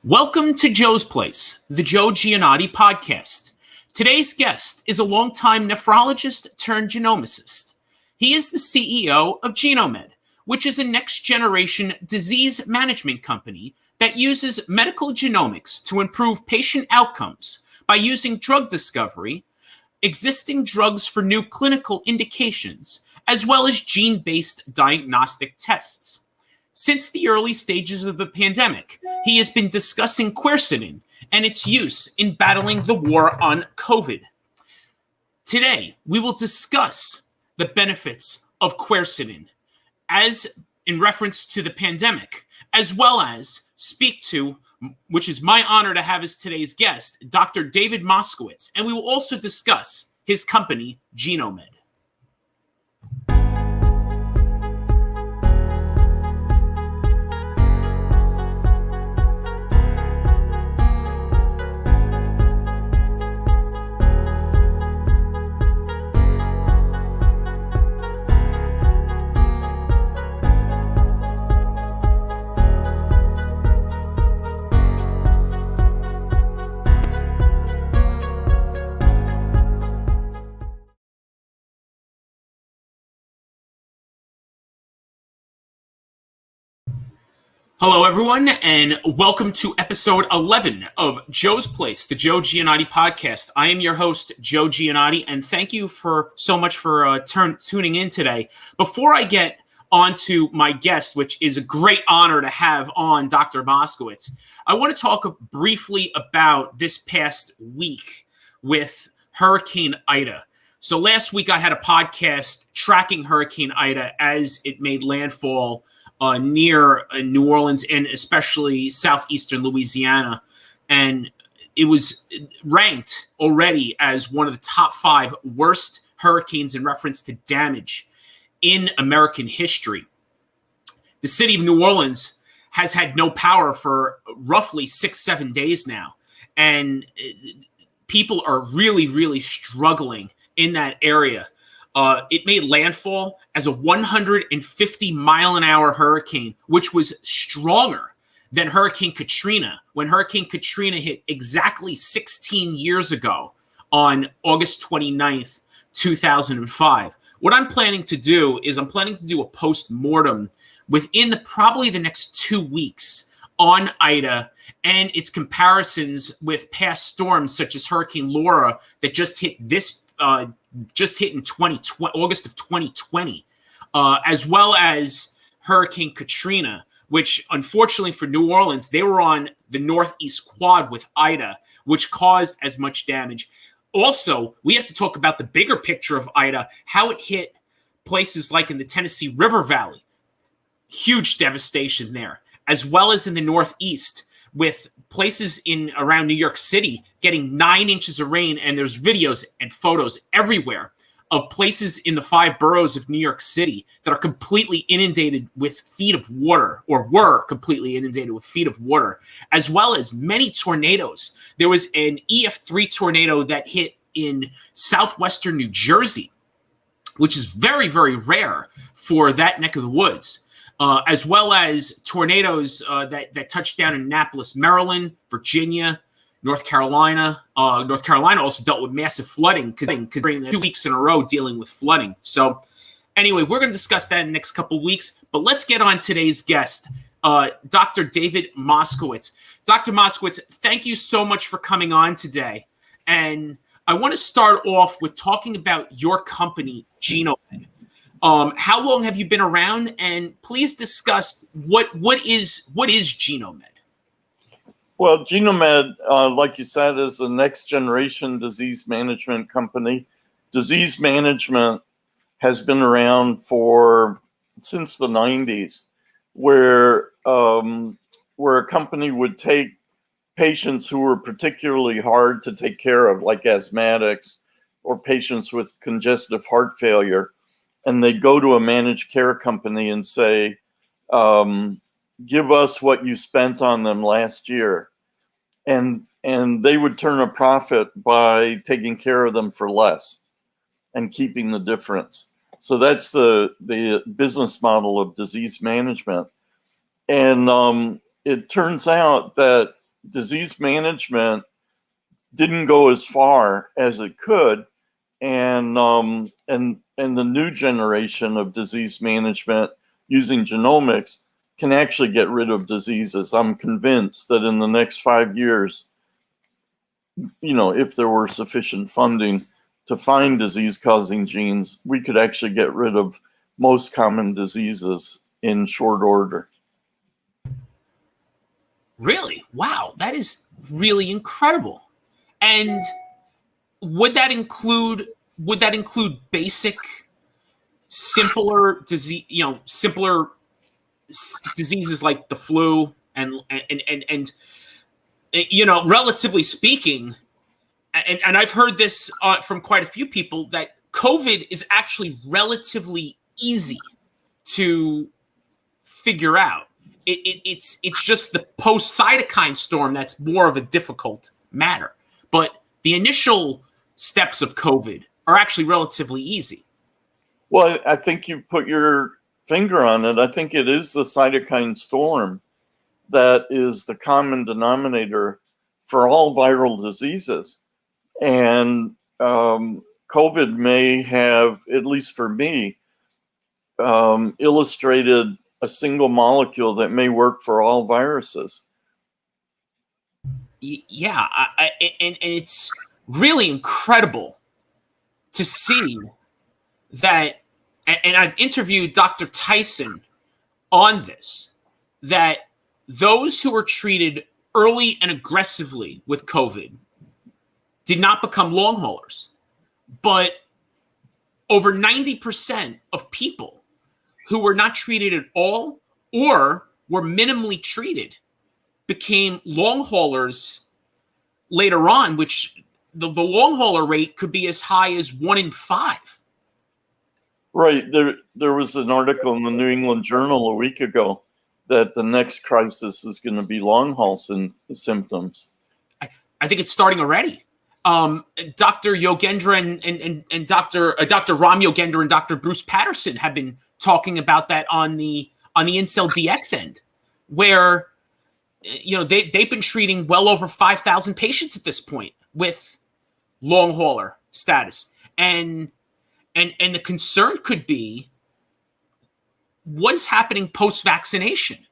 Welcome to Joe's Place, the Joe Giannotti podcast. Today's guest is a longtime nephrologist turned genomicist. He is the CEO of Genomed, which is a next-generation disease management company that uses medical genomics to improve patient outcomes by using drug discovery, existing drugs for new clinical indications, as well as gene-based diagnostic tests. Since the early stages of the pandemic, he has been discussing Quercitin and its use in battling the war on COVID. Today, we will discuss the benefits of Quercitin as in reference to the pandemic, as well as speak to, which is my honor to have as today's guest, Dr. David Moskowitz, and we will also discuss his company, Genomed. Hello, everyone, and welcome to episode 11 of Joe's Place, the Joe Giannotti podcast. I am your host, Joe Giannotti, and thank you so much for tuning in today. Before I get on to my guest, which is a great honor to have on, Dr. Moskowitz, I want to talk briefly about this past week with Hurricane Ida. So last week I had a podcast tracking Hurricane Ida as it made landfall near New Orleans and especially southeastern Louisiana. And it was ranked already as one of the top 5 worst hurricanes in reference to damage in American history. The city of New Orleans has had no power for roughly 6-7 days now. And people are really, really struggling in that area. It made landfall as a 150-mile-an-hour hurricane, which was stronger than Hurricane Katrina, when Hurricane Katrina hit exactly 16 years ago on August 29th, 2005. What I'm planning to do is I'm planning to do a post-mortem within probably the next 2 weeks on Ida and its comparisons with past storms such as Hurricane Laura that just hit in August of 2020, as well as Hurricane Katrina, which unfortunately for New Orleans, they were on the Northeast Quad with Ida, which caused as much damage. Also, we have to talk about the bigger picture of Ida, how it hit places like in the Tennessee River Valley. Huge devastation there, as well as in the Northeast, with places around New York City getting 9 inches of rain, and there's videos and photos everywhere of places in the 5 boroughs of New York City that are completely inundated with feet of water, or were completely inundated with feet of water, as well as many tornadoes. There was an EF3 tornado that hit in southwestern New Jersey, which is very, very rare for that neck of the woods. As well as tornadoes that touched down in Annapolis, Maryland, Virginia, North Carolina. North Carolina also dealt with massive flooding, considering 2 weeks in a row dealing with flooding. So anyway, we're going to discuss that in the next couple of weeks. But let's get on today's guest, Dr. David Moskowitz. Dr. Moskowitz, thank you so much for coming on today. And I want to start off with talking about your company, Genomed. How long have you been around? And please discuss what is Genomed? Well, Genomed, like you said, is a next generation disease management company. Disease management has been around since the 90s, where a company would take patients who were particularly hard to take care of, like asthmatics or patients with congestive heart failure, and they'd go to a managed care company and say, give us what you spent on them last year. And they would turn a profit by taking care of them for less and keeping the difference. So that's the business model of disease management. And it turns out that disease management didn't go as far as it could, and the new generation of disease management using genomics can actually get rid of diseases. I'm convinced that in the next 5 years, if there were sufficient funding to find disease-causing genes, we could actually get rid of most common diseases in short order. Really? Wow, that is really incredible. And would that include basic, simpler disease, diseases like the flu and relatively speaking, and I've heard this from quite a few people, that COVID is actually relatively easy to figure out. It's just the post-cytokine storm that's more of a difficult matter. But the initial steps of COVID are actually relatively easy. Well, I think you put your finger on it. I think it is the cytokine storm that is the common denominator for all viral diseases. And COVID may have, at least for me, illustrated a single molecule that may work for all viruses. Yeah, and it's really incredible to see that, and I've interviewed Dr. Tyson on this, that those who were treated early and aggressively with COVID did not become long haulers, but over 90% of people who were not treated at all or were minimally treated became long haulers later on, which the long hauler rate could be as high as 1 in 5. Right. There was an article in the New England Journal a week ago that the next crisis is going to be long haul symptoms. I think it's starting already. Dr. Yogendra and Dr. Ram Yogendra and Dr. Bruce Patterson have been talking about that on the Incel DX end, where they've been treating well over 5,000 patients at this point with long hauler status, and the concern could be what is happening post vaccination.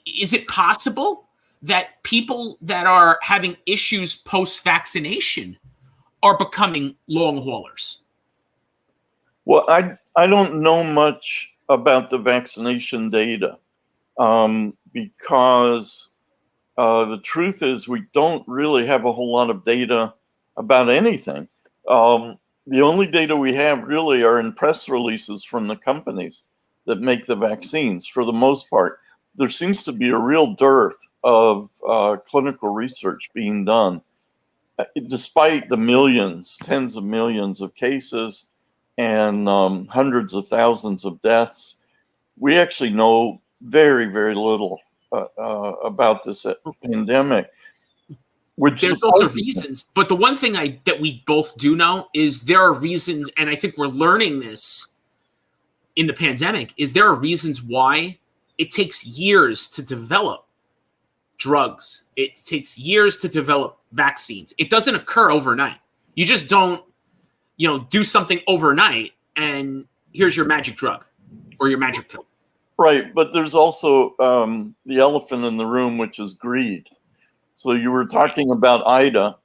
Is it possible that people that are having issues post vaccination are becoming long haulers? Well, I don't know much about the vaccination data, because the truth is we don't really have a whole lot of data about anything. The only data we have really are in press releases from the companies that make the vaccines. For the most part, there seems to be a real dearth of clinical research being done, despite the millions, tens of millions of cases and hundreds of thousands of deaths. We actually know very, very little about this pandemic. There's also reasons, but the one thing that we both do know is there are reasons, and I think we're learning this in the pandemic, is there are reasons why it takes years to develop drugs. It takes years to develop vaccines. It doesn't occur overnight. You just don't, do something overnight and here's your magic drug or your magic pill. Right, but there's also the elephant in the room, which is greed. So you were talking about Ida.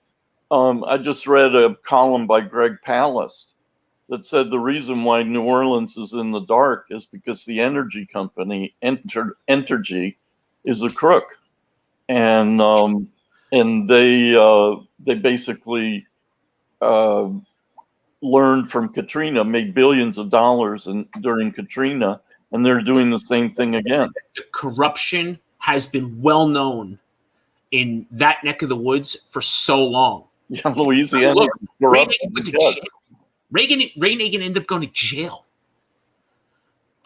I just read a column by Greg Palast that said the reason why New Orleans is in the dark is because the energy company, Entergy, is a crook, and they basically learned from Katrina, made billions of dollars during Katrina, and they're doing the same thing again. The corruption has been well known in that neck of the woods for so long. Yeah, Louisiana. Look, Ray Nagin went to jail. Ray Nagin ended up going to jail.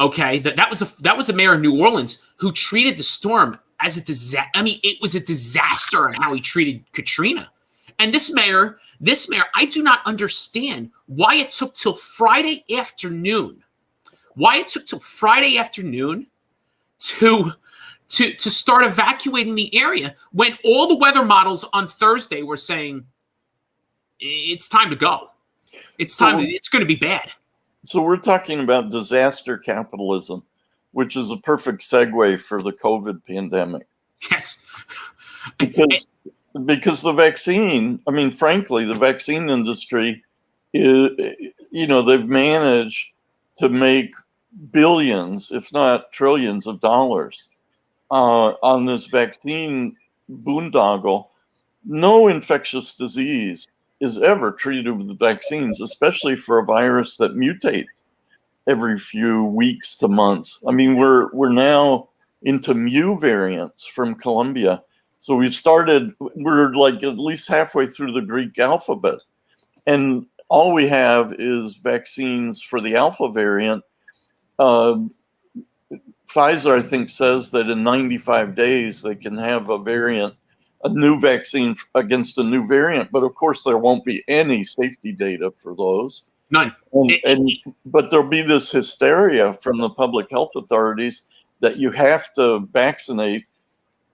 Okay, that was the mayor of New Orleans who treated the storm as a disaster. I mean, it was a disaster on how he treated Katrina. And this mayor, I do not understand why it took till Friday afternoon. Why it took till Friday afternoon to to start evacuating the area when all the weather models on Thursday were saying it's time to go. It's going to be bad. So we're talking about disaster capitalism, which is a perfect segue for the COVID pandemic. Yes. Because the vaccine, I mean, frankly, the vaccine industry, they've managed to make billions, if not trillions of dollars on this vaccine boondoggle. No infectious disease is ever treated with vaccines, especially for a virus that mutates every few weeks to months. I mean, we're now into mu variants from Colombia. So we're like at least halfway through the Greek alphabet. And all we have is vaccines for the alpha variant. Pfizer, I think, says that in 95 days they can have a new vaccine against a new variant. But of course, there won't be any safety data for those. None. But there'll be this hysteria from the public health authorities that you have to vaccinate.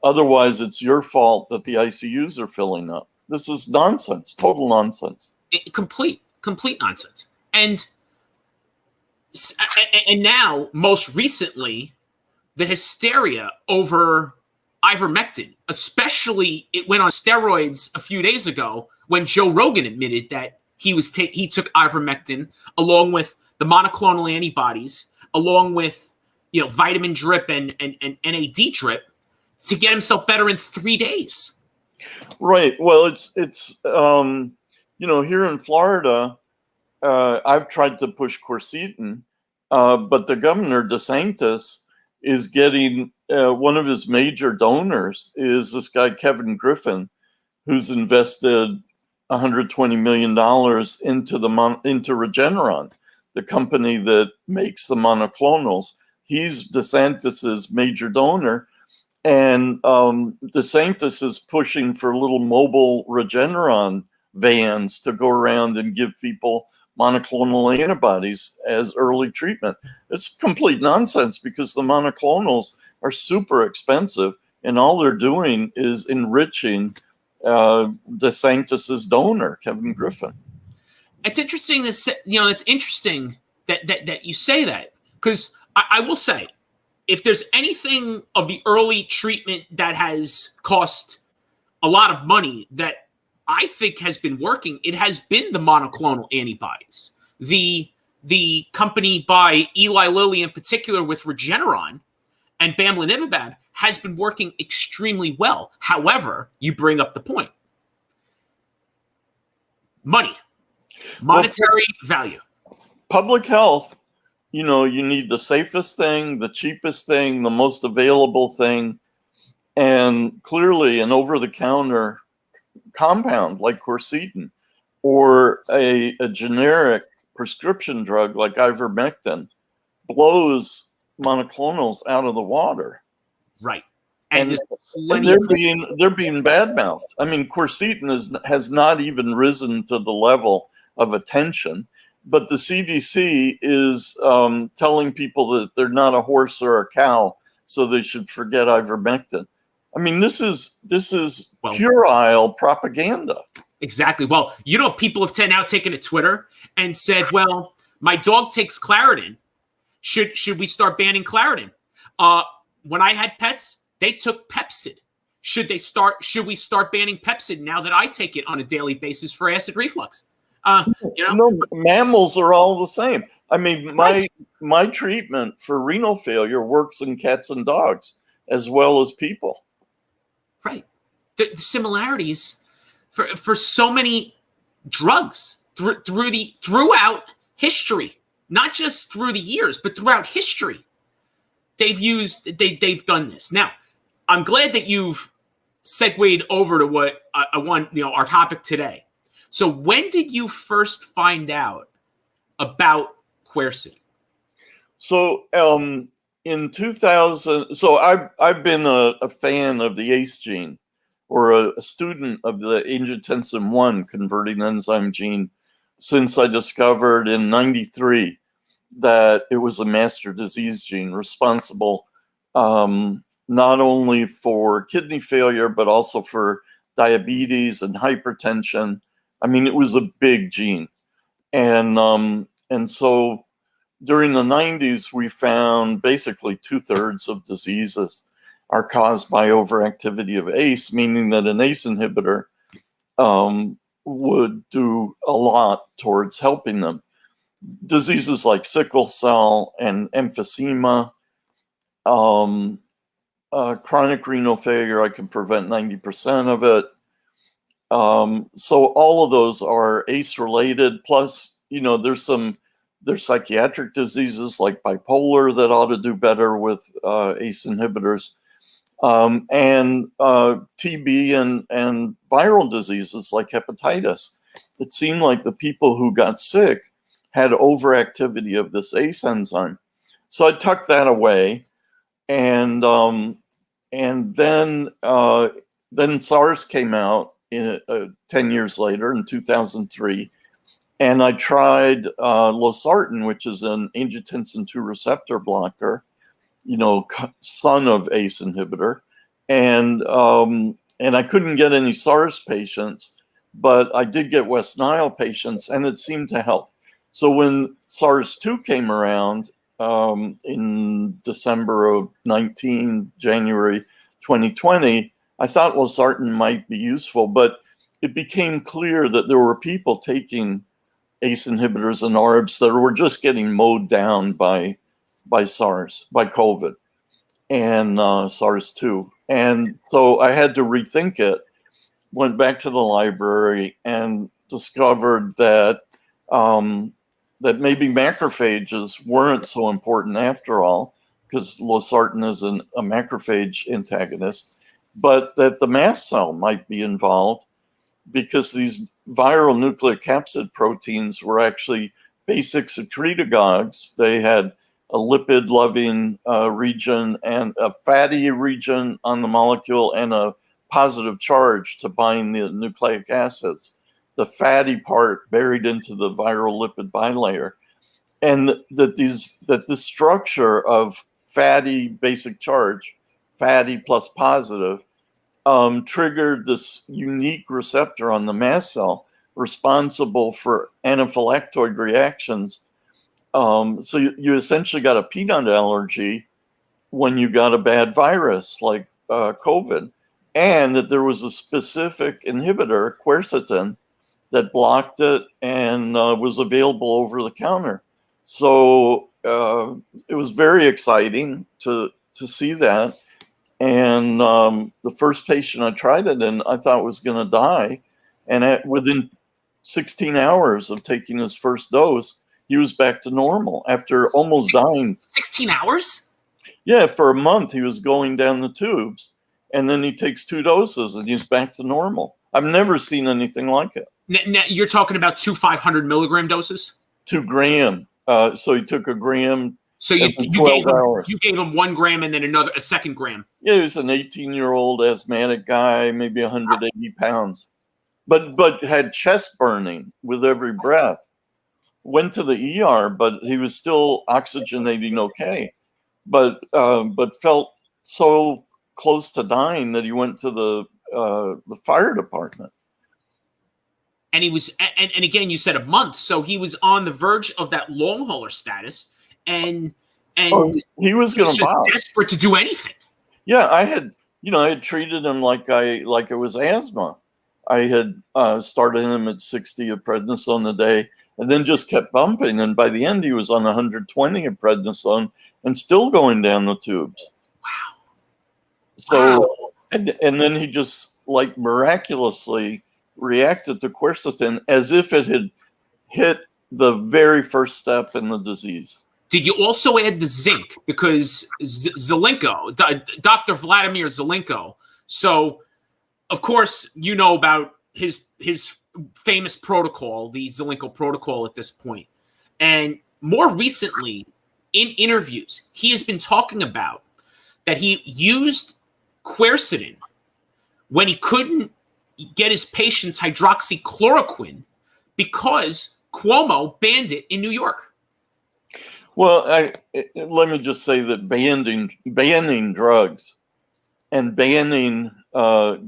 Otherwise, it's your fault that the ICUs are filling up. This is nonsense, total nonsense. Complete nonsense. And now, most recently, the hysteria over ivermectin, especially it went on steroids a few days ago when Joe Rogan admitted that he took ivermectin along with the monoclonal antibodies, along with vitamin drip and NAD drip to get himself better in 3 days. Right. Well, it's here in Florida, I've tried to push Quercitin, but the governor DeSantis is getting one of his major donors is this guy Kevin Griffin, who's invested $120 million into Regeneron, the company that makes the monoclonals. He's DeSantis's major donor, and DeSantis is pushing for little mobile Regeneron vans to go around and give people monoclonal antibodies as early treatment. It's complete nonsense because the monoclonals are super expensive, and all they're doing is enriching DeSantis's donor, Kevin Griffin. It's interesting it's interesting that you say that, because I will say, if there's anything of the early treatment that has cost a lot of money that I think has been working, it has been the monoclonal antibodies. The company by Eli Lilly in particular with Regeneron and bamlanivimab has been working extremely well. However, you bring up the point. Monetary value. Public health, you need the safest thing, the cheapest thing, the most available thing, and clearly an over-the-counter compound like Quercitin or a generic prescription drug like ivermectin blows monoclonals out of the water. Right. And they're being badmouthed. I mean, Quercitin has not even risen to the level of attention, but the CDC is telling people that they're not a horse or a cow, so they should forget ivermectin. I mean, this is puerile propaganda. Exactly. Well, people have now taken to Twitter and said, well, my dog takes Claritin. Should we start banning Claritin? When I had pets, they took Pepsid. Should we start banning Pepsid now that I take it on a daily basis for acid reflux? No, mammals are all the same. I mean, my treatment for renal failure works in cats and dogs as well as people. Right. The similarities for so many drugs throughout history, not just through the years, but throughout history, they've done this. Now, I'm glad that you've segued over to what I want, our topic today. So when did you first find out about Quercitin? So in 2000, so I've been a fan of the ACE gene, or a student of the angiotensin 1 converting enzyme gene, since I discovered in '93 that it was a master disease gene responsible not only for kidney failure, but also for diabetes and hypertension. I mean, it was a big gene. And so during the 90s, we found basically 2/3 of diseases are caused by overactivity of ACE, meaning that an ACE inhibitor would do a lot towards helping them. Diseases like sickle cell and emphysema, chronic renal failure, I can prevent 90% of it. So all of those are ACE related. Plus, there's psychiatric diseases like bipolar that ought to do better with ACE inhibitors. And TB and viral diseases like hepatitis. It seemed like the people who got sick had overactivity of this ACE enzyme. So I tucked that away, and then SARS came out 10 years later in 2003, and I tried losartan, which is an angiotensin II receptor blocker, son of ACE inhibitor, and I couldn't get any SARS patients, but I did get West Nile patients, and it seemed to help. So when SARS-2 came around in December of 19, January 2020, I thought losartan might be useful, but it became clear that there were people taking ACE inhibitors and ARBs that were just getting mowed down by SARS, by COVID, and SARS-2. And so I had to rethink it, went back to the library and discovered that that maybe macrophages weren't so important after all, because losartan is a macrophage antagonist, but that the mast cell might be involved because these viral nucleocapsid proteins were actually basic secretagogues. They had a lipid-loving region and a fatty region on the molecule and a positive charge to bind the nucleic acids. The fatty part buried into the viral lipid bilayer. And that this structure of fatty basic charge, fatty plus positive, triggered this unique receptor on the mast cell responsible for anaphylactoid reactions. So you essentially got a peanut allergy when you got a bad virus like COVID, and that there was a specific inhibitor, quercitin, that blocked it and was available over the counter. So it was very exciting to see that. And the first patient I tried it in, I thought was going to die. And within 16 hours of taking his first dose, he was back to normal after almost dying. 16 hours? Yeah, for a month he was going down the tubes. And then he takes 2 doses and he's back to normal. I've never seen anything like it. Now, you're talking about 2 500 milligram doses? 2 gram. So he took a gram. So you gave him 1 gram and then a second gram. Yeah, he was an 18-year-old asthmatic guy, maybe 180 pounds, but had chest burning with every breath. Went to the ER, but he was still oxygenating okay. But felt so close to dying that he went to the fire department. And he was, and again, you said a month, so he was on the verge of that long hauler status, and he was going to just desperate to do anything. Yeah, I had treated him like it was asthma. I had started him at 60 of prednisone a day, and then just kept bumping. And by the end, he was on 120 of prednisone and still going down the tubes. Wow. So, wow. And then he just like miraculously reacted to quercetin as if it had hit the very first step in the disease. Did you also add the zinc? Because Zelenko, Dr. Vladimir Zelenko, so of course you know about his famous protocol, the Zelenko protocol at this point. And more recently, in interviews, he has been talking about that he used quercetin when he couldn't get his patients hydroxychloroquine because Cuomo banned it in New York. Well, let me just say that banning drugs and banning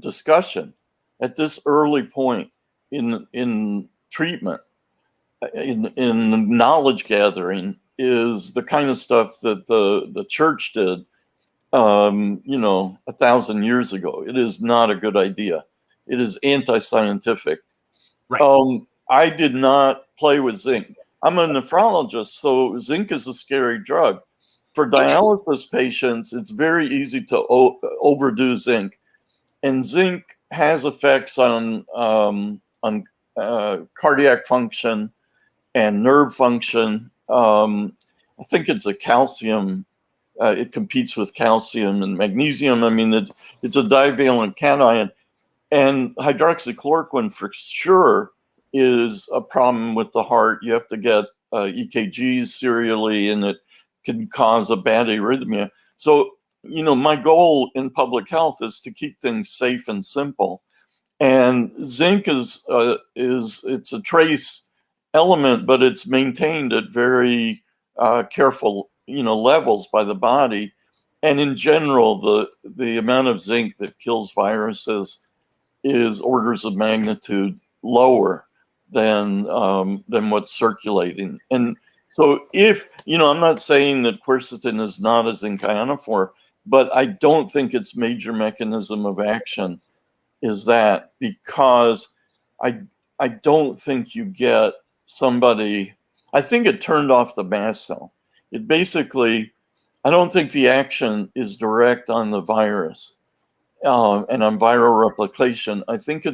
discussion at this early point in treatment, in knowledge gathering, is the kind of stuff that the church did, 1,000 years ago. It is not a good idea. It is anti-scientific. Right. I did not play with zinc. I'm a nephrologist, so zinc is a scary drug. For dialysis patients, it's very easy to overdo zinc, and zinc has effects on cardiac function and nerve function. I think it's a calcium. It competes with calcium and magnesium. I mean, it's a divalent cation, and hydroxychloroquine for sure is a problem with the heart. You have to get EKGs serially, and it can cause a bad arrhythmia. So, my goal in public health is to keep things safe and simple. And zinc it's a trace element, but it's maintained at very careful, levels by the body. And in general, the amount of zinc that kills viruses is orders of magnitude lower than what's circulating. And so if, I'm not saying that quercetin is not a zinc ionophore, but I don't think its major mechanism of action is that, because I don't think you get somebody, I think it turned off the mast cell. It basically, I don't think the action is direct on the virus and on viral replication. I think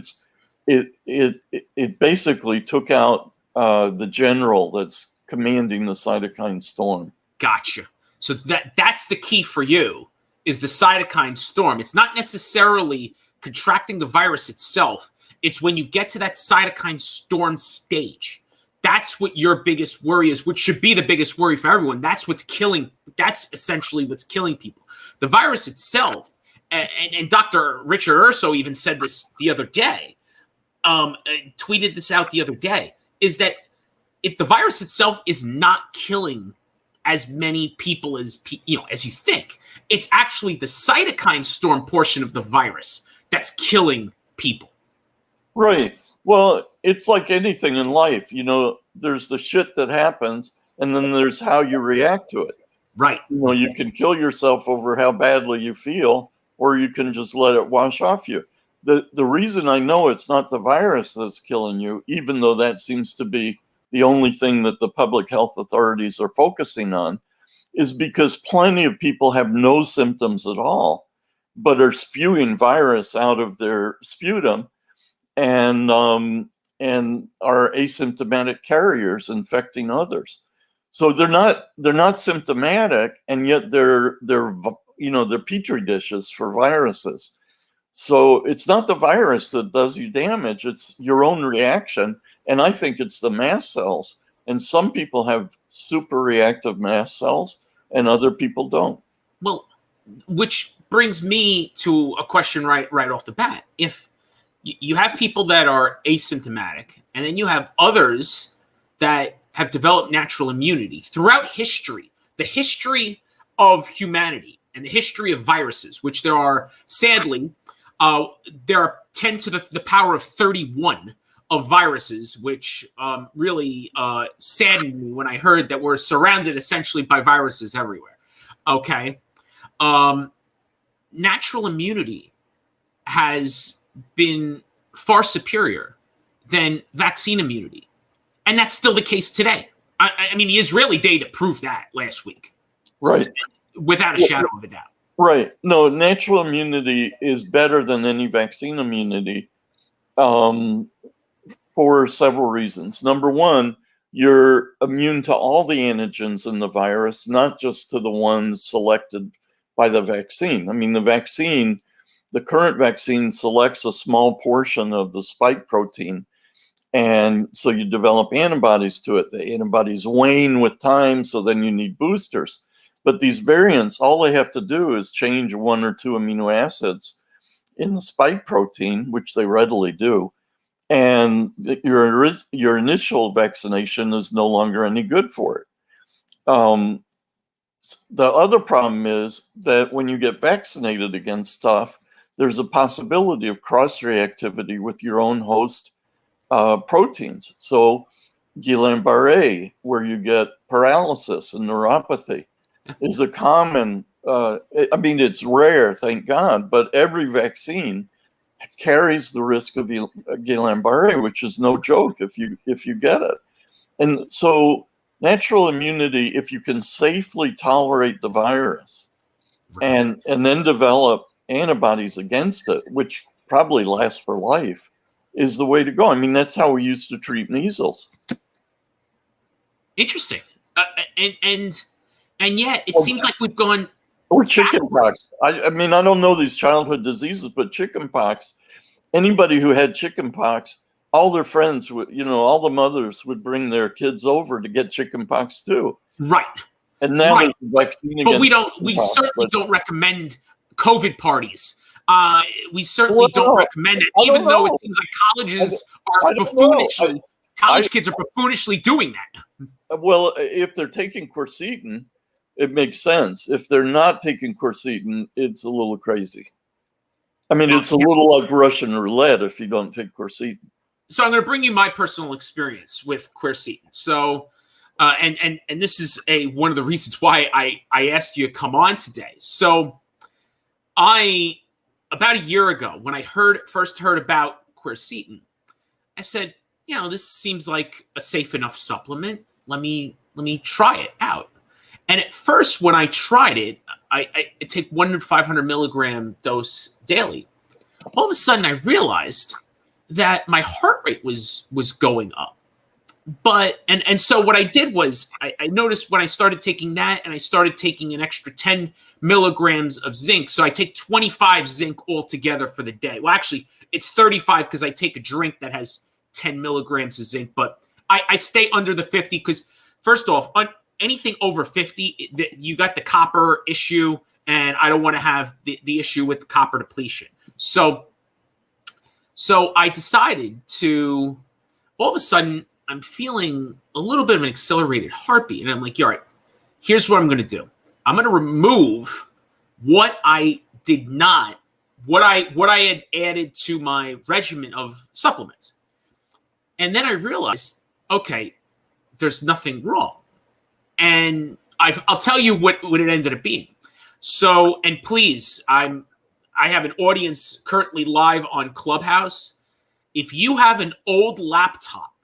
it basically took out the general that's commanding the cytokine storm. Gotcha. So that's the key for you, is the cytokine storm. It's not necessarily contracting the virus itself. It's when you get to that cytokine storm stage. That's what your biggest worry is, which should be the biggest worry for everyone. That's essentially what's killing people. The virus itself, and Dr. Richard Urso even said this the other day, tweeted this out the other day, is that the virus itself is not killing as many people as you think. It's actually the cytokine storm portion of the virus that's killing people. Right. Well, it's like anything in life. There's the shit that happens, and then there's how you react to it. Right. You can kill yourself over how badly you feel, or you can just let it wash off you. The reason I know it's not the virus that's killing you, even though that seems to be the only thing that the public health authorities are focusing on, is because plenty of people have no symptoms at all, but are spewing virus out of their sputum, and are asymptomatic carriers infecting others. So they're not symptomatic, and yet they're petri dishes for viruses. So it's not the virus that does you damage, it's your own reaction. And I think it's the mast cells. And some people have super reactive mast cells and other people don't. Well, which brings me to a question right off the bat. If you have people that are asymptomatic, and then you have others that have developed natural immunity throughout history, the history of humanity and the history of viruses, which there are, sadly, there are 10 to the power of 31 of viruses, which really saddened me when I heard that we're surrounded essentially by viruses everywhere. Okay. Natural immunity has been far superior than vaccine immunity. And that's still the case today. I mean, the Israeli data proved that last week. Right. Without a shadow of a doubt. Right. No, natural immunity is better than any vaccine immunity for several reasons. Number one, you're immune to all the antigens in the virus, not just to the ones selected by the vaccine. I mean, the current vaccine selects a small portion of the spike protein, and so you develop antibodies to it. The antibodies wane with time, so then you need boosters. But these variants, all they have to do is change one or two amino acids in the spike protein, which they readily do, and your initial vaccination is no longer any good for it. The other problem is that when you get vaccinated against stuff, there's a possibility of cross-reactivity with your own host proteins. So Guillain-Barré, where you get paralysis and neuropathy, is a common, I mean, it's rare, thank God, but every vaccine carries the risk of Guillain-Barré, which is no joke if you get it. And so natural immunity, if you can safely tolerate the virus and then develop antibodies against it, which probably lasts for life, is the way to go. I mean, that's how we used to treat measles. Interesting. And yet it seems like we've gone. Or chickenpox. I mean, I don't know these childhood diseases, but chickenpox, anybody who had chickenpox, all their friends would, all the mothers would bring their kids over to get chickenpox too. Right. And now there's a vaccine against we certainly don't recommend COVID parties. We certainly don't recommend it, even though it seems like colleges are buffoonishly, college kids are buffoonishly doing that. Well, if they're taking quercetin, it makes sense. If they're not taking quercetin, it's a little crazy. I mean, it's a little like Russian roulette if you don't take quercetin. So I'm going to bring you my personal experience with quercetin. So, and this is one of the reasons why I asked you to come on today. So, about a year ago, when I first heard about quercetin, I said, this seems like a safe enough supplement. Let me try it out. And at first, when I tried it, I take 1 to 500 milligram dose daily. All of a sudden, I realized that my heart rate was going up. But and so what I did was I noticed when I started taking that, and I started taking an extra 10 milligrams of zinc. So I take 25 zinc altogether for the day. Well, actually, it's 35 because I take a drink that has 10 milligrams of zinc. But I stay under the 50 because, first off, anything over 50, you got the copper issue, and I don't want to have the issue with the copper depletion. So I decided to, all of a sudden, I'm feeling a little bit of an accelerated heartbeat. And I'm like, all right, here's what I'm going to do. I'm going to remove what I had added to my regimen of supplements. And then I realized, okay, there's nothing wrong. And I'll tell you what it ended up being. So, and please, I have an audience currently live on Clubhouse. If you have an old laptop,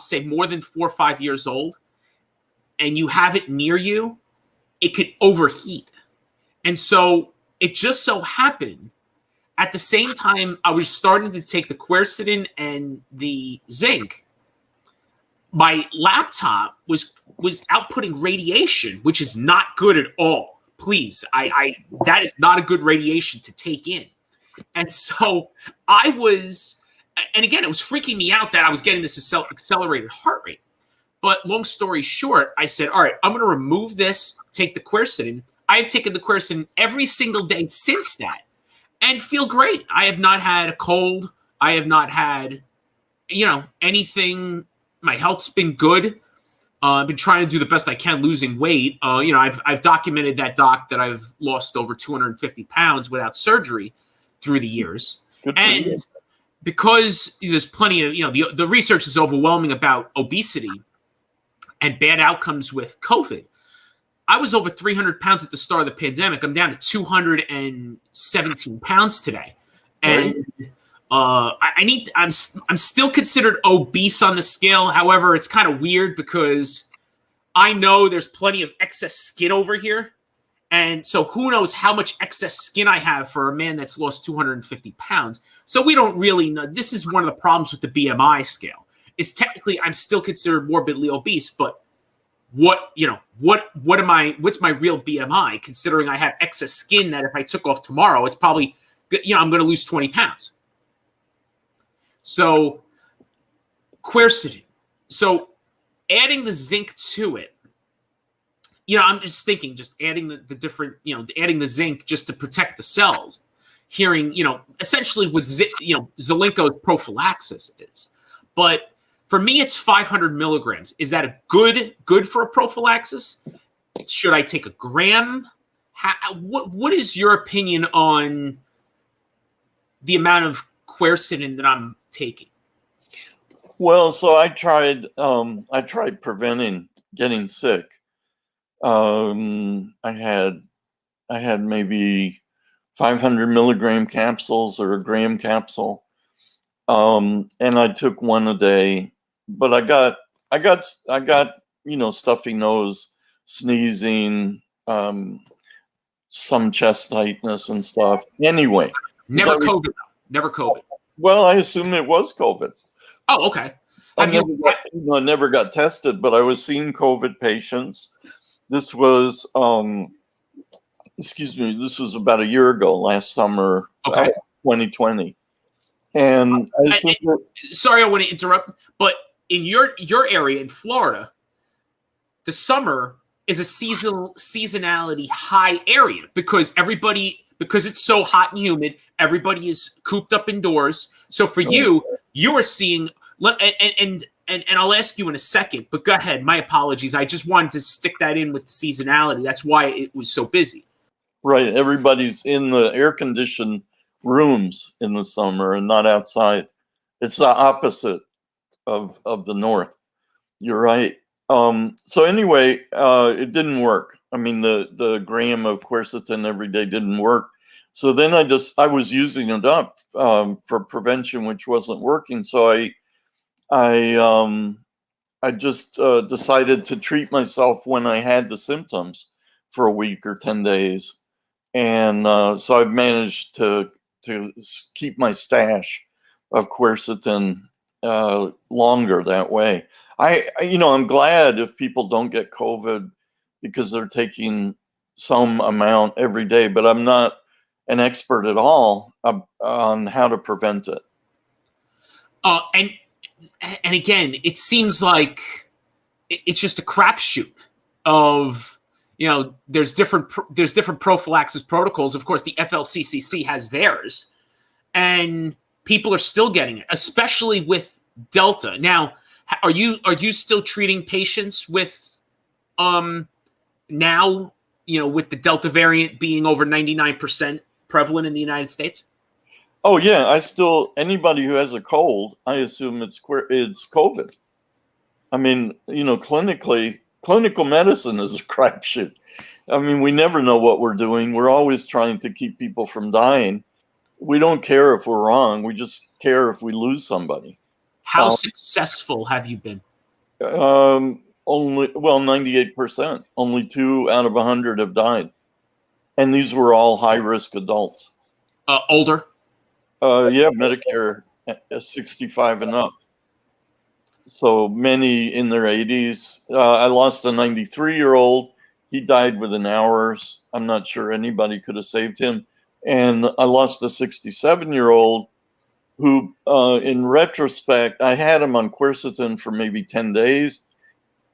say more than 4 or 5 years old, and you have it near you, it could overheat. And so it just so happened at the same time I was starting to take the quercetin and the zinc, my laptop was outputting radiation, which is not good at all. Please, that is not a good radiation to take in. And so I was, and again, it was freaking me out that I was getting this accelerated heart rate. But long story short, I said, all right, I'm going to remove this, take the quercetin. I have taken the quercetin every single day since that and feel great. I have not had a cold. I have not had, anything. My health's been good. I've been trying to do the best I can losing weight. I've documented that I've lost over 250 pounds without surgery through the years. And because there's plenty of, the research is overwhelming about obesity and bad outcomes with COVID. I was over 300 pounds at the start of the pandemic. I'm down to 217 pounds today. And I'm still considered obese on the scale. However, it's kind of weird because I know there's plenty of excess skin over here. And so who knows how much excess skin I have for a man that's lost 250 pounds. So we don't really know. This is one of the problems with the BMI scale. Is technically I'm still considered morbidly obese, but what's my real BMI considering I have excess skin that if I took off tomorrow, it's probably, I'm going to lose 20 pounds. So quercetin. So adding the zinc to it, I'm just thinking, just adding the different, adding the zinc just to protect the cells. Hearing, essentially what Zelenko's prophylaxis is. But For me, it's 500 milligrams. Is that a good for a prophylaxis? Should I take a gram? What is your opinion on the amount of quercetin that I'm taking? Well, so I tried preventing getting sick. I had maybe 500 milligram capsules or a gram capsule, and I took one a day. But I got stuffy nose, sneezing, some chest tightness and stuff. Anyway, Never COVID. Never COVID. Well, I assume it was COVID. Oh, okay. I never got tested, but I was seeing COVID patients. This was, this was about a year ago, last summer, okay, 2020. And sorry, I want to interrupt, but in your area in Florida, the summer is a seasonality high area because it's so hot and humid, everybody is cooped up indoors. So for you are seeing, and I'll ask you in a second, but go ahead. My apologies. I just wanted to stick that in with the seasonality. That's why it was so busy. Right. Everybody's in the air-conditioned rooms in the summer and not outside. It's the opposite of the north. You're right. So anyway, it didn't work. I mean, the gram of quercetin every day didn't work. So then I was using it up for prevention, which wasn't working. So I just decided to treat myself when I had the symptoms for a week or 10 days. And so I've managed to keep my stash of quercetin longer that way. I'm glad if people don't get COVID because they're taking some amount every day, but I'm not an expert at all on how to prevent it. And again, it seems like it's just a crapshoot of, there's different prophylaxis protocols. Of course, the FLCCC has theirs, and people are still getting it, especially with Delta. Now, are you still treating patients with now, with the Delta variant being over 99% prevalent in the United States? Oh yeah, anybody who has a cold, I assume it's COVID. I mean, clinical medicine is a crapshoot. I mean, we never know what we're doing. We're always trying to keep people from dying. We don't care if we're wrong. We just care if we lose somebody. How successful have you been? 98%. Only 2 out of 100 have died. And these were all high-risk adults. Older? Yeah, Medicare 65 and up. So many in their 80s. I lost a 93-year-old. He died within hours. I'm not sure anybody could have saved him. And I lost a 67-year-old who, in retrospect, I had him on quercetin for maybe 10 days,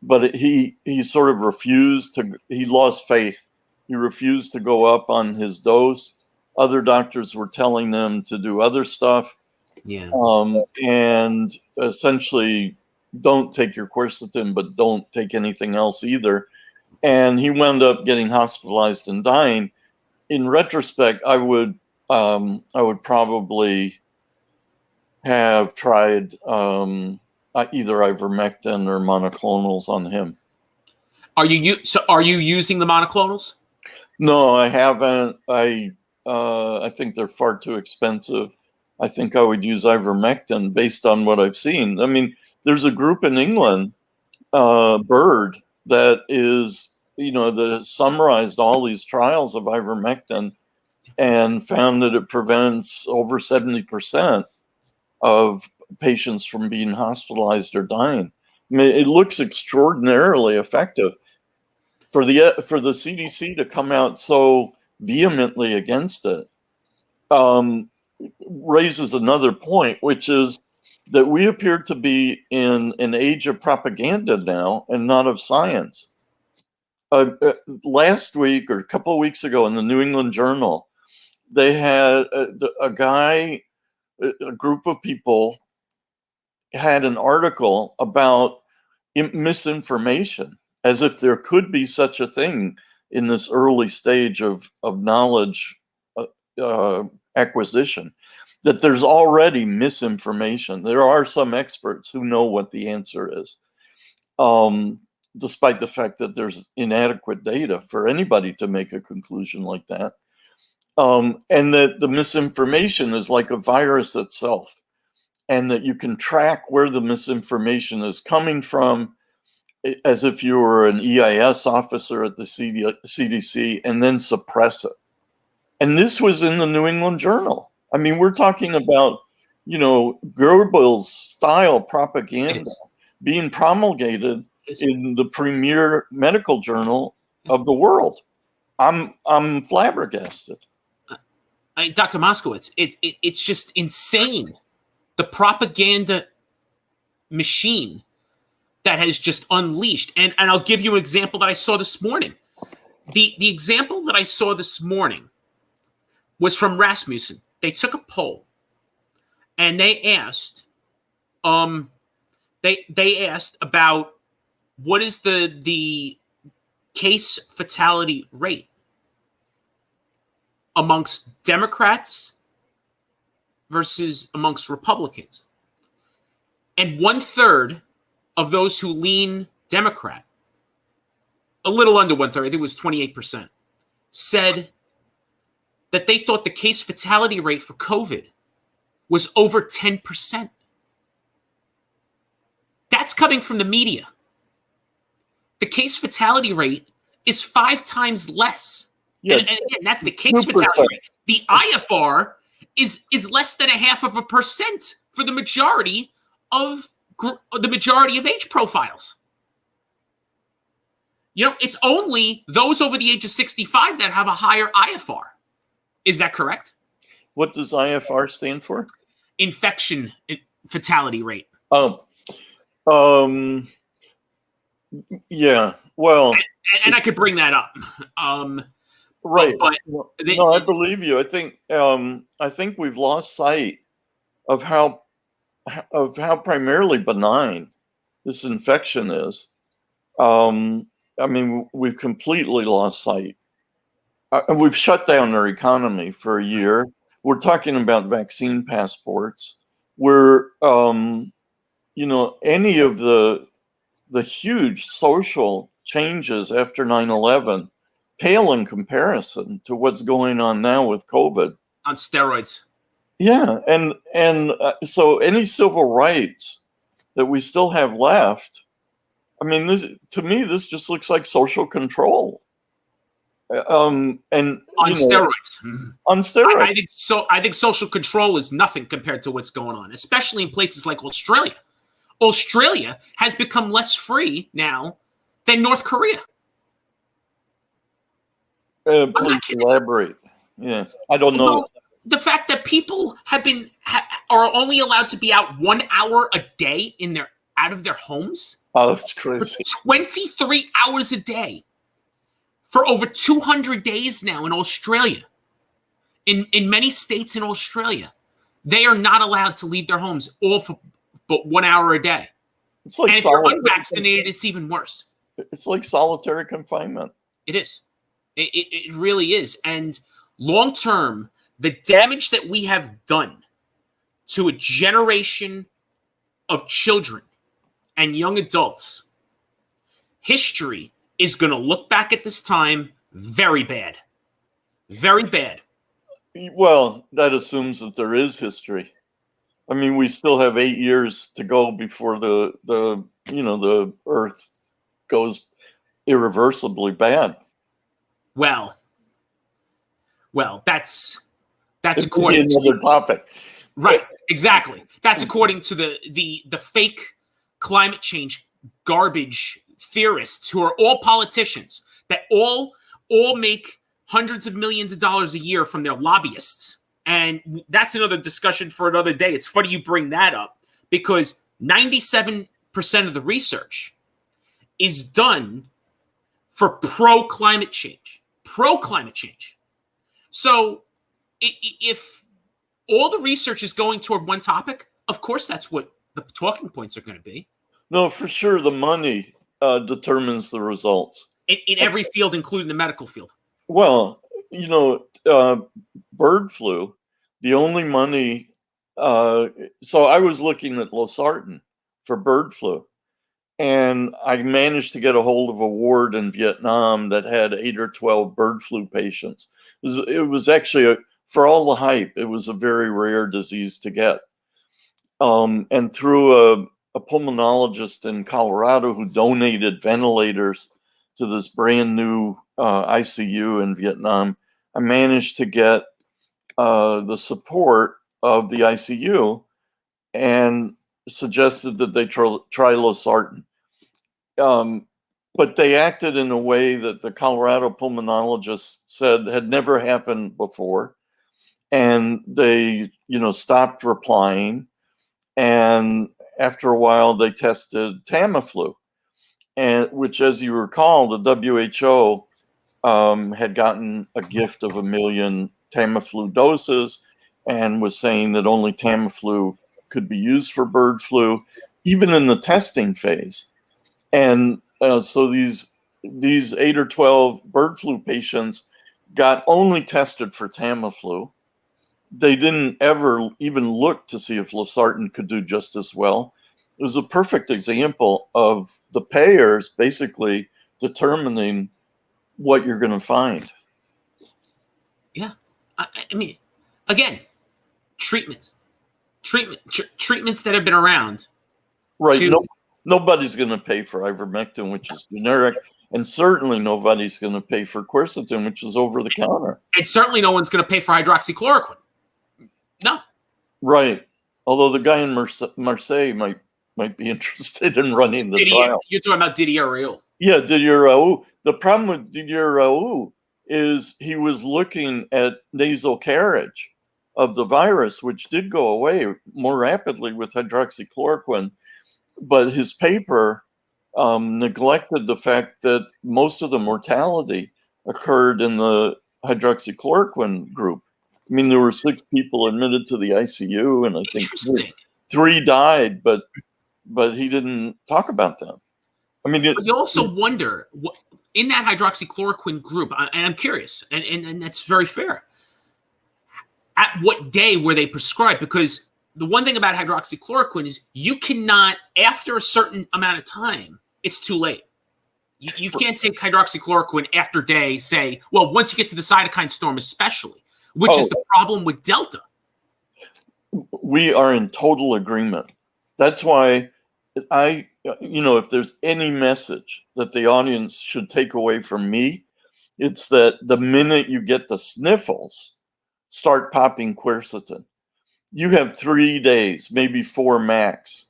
but he sort of he lost faith. He refused to go up on his dose. Other doctors were telling them to do other stuff. Yeah. And essentially, don't take your quercetin, but don't take anything else either. And he wound up getting hospitalized and dying. In retrospect, I would probably have tried either ivermectin or monoclonals on him. Are you using the monoclonals? No, I haven't. I think they're far too expensive. I think I would use ivermectin based on what I've seen. I mean, there's a group in England, Bird, that has summarized all these trials of ivermectin and found that it prevents over 70% of patients from being hospitalized or dying. I mean, it looks extraordinarily effective. For the CDC to come out so vehemently against it raises another point, which is that we appear to be in an age of propaganda now and not of science. Last week or a couple of weeks ago in the New England Journal, they had a group of people had an article about misinformation, as if there could be such a thing in this early stage of knowledge acquisition, that there's already misinformation. There are some experts who know what the answer is, despite the fact that there's inadequate data for anybody to make a conclusion like that. And that the misinformation is like a virus itself, and that you can track where the misinformation is coming from, as if you were an EIS officer at the CDC, and then suppress it. And this was in the New England Journal. I mean, we're talking about, Goebbels style propaganda being promulgated in the premier medical journal of the world. I'm flabbergasted. Dr. Moskowitz, it's just insane. The propaganda machine that has just unleashed. And I'll give you an example that I saw this morning. The example that I saw this morning was from Rasmussen. They took a poll and they asked, they asked about what is the case fatality rate amongst Democrats versus amongst Republicans. And 1/3 of those who lean Democrat, a little under 1/3, I think it was 28%, said that they thought the case fatality rate for COVID was over 10%. That's coming from the media. The case fatality rate is 5 times less. Yeah. And again, that's the case fatality rate. The IFR is less than 0.5% for the majority of age profiles. It's only those over the age of 65 that have a higher IFR. Is that correct? What does IFR stand for? Infection fatality rate. Yeah. Well, and I could bring that up. Right. But no, I believe you. I think we've lost sight of how primarily benign this infection is. I mean, we've completely lost sight. We've shut down our economy for a year. We're talking about vaccine passports. We're, any of the huge social changes after 9/11 pale in comparison to what's going on now with COVID. On steroids. Yeah, and so any civil rights that we still have left, I mean, to me, this just looks like social control. And on steroids. On steroids. I think social control is nothing compared to what's going on, especially in places like Australia. Australia has become less free now than North Korea. Please elaborate. Yeah, I don't know. Well, the fact that people are only allowed to be out 1 hour a day out of their homes. Oh, that's crazy. 23 hours a day for over 200 days now in Australia. In many states in Australia, they are not allowed to leave their homes all for but 1 hour a day. It's like, and if you're unvaccinated, it's even worse. It's like solitary confinement. It is. It really is. And long term, the damage that we have done to a generation of children and young adults, history is going to look back at this time very bad. Very bad. Well, that assumes that there is history. I mean, we still have 8 years to go before the Earth goes irreversibly bad. Well, that's it's according to another topic. Right, exactly. That's according to the fake climate change garbage theorists who are all politicians that all make hundreds of millions of dollars a year from their lobbyists. And that's another discussion for another day. It's funny you bring that up because 97% of the research is done for pro-climate change. Pro-climate change. So if all the research is going toward one topic, of course that's what the talking points are going to be. No, for sure, the money determines the results. In every field, including the medical field. Well, bird flu, the only money. So I was looking at losartan for bird flu, and I managed to get a hold of a ward in Vietnam that had 8 or 12 bird flu patients. It was actually, for all the hype, it was a very rare disease to get. And through a pulmonologist in Colorado who donated ventilators to this brand new ICU in Vietnam, I managed to get the support of the ICU and suggested that they try losartan. But they acted in a way that the Colorado pulmonologist said had never happened before. And they, stopped replying. And after a while, they tested Tamiflu, and which, as you recall, the WHO had gotten a gift of 1 million Tamiflu doses and was saying that only Tamiflu could be used for bird flu, even in the testing phase. And so these 8 or 12 bird flu patients got only tested for Tamiflu. They didn't ever even look to see if losartan could do just as well. It was a perfect example of the payers basically determining what you're going to find. Yeah. I mean, again, treatments that have been around. Right. Nobody's going to pay for ivermectin, which is generic, and certainly nobody's going to pay for quercetin, which is over the counter. And certainly no one's going to pay for hydroxychloroquine. No. Right. Although the guy in Marseille might be interested in running the trial. You're talking about Didier Raoult. Yeah, Didier Raoult. The problem with Didier Raoult is he was looking at nasal carriage of the virus, which did go away more rapidly with hydroxychloroquine. But his paper neglected the fact that most of the mortality occurred in the hydroxychloroquine group. I mean, there were 6 people admitted to the ICU, and I think 3 died, but he didn't talk about them. I mean, but you also wonder, in that hydroxychloroquine group, and I'm curious, and that's very fair, at what day were they prescribed? Because the one thing about hydroxychloroquine is you cannot, after a certain amount of time, it's too late. You can't take hydroxychloroquine after day, say, well, once you get to the cytokine storm especially, which is the problem with Delta. We are in total agreement. That's why if there's any message that the audience should take away from me, it's that the minute you get the sniffles, start popping quercetin. You have 3 days, maybe 4 max,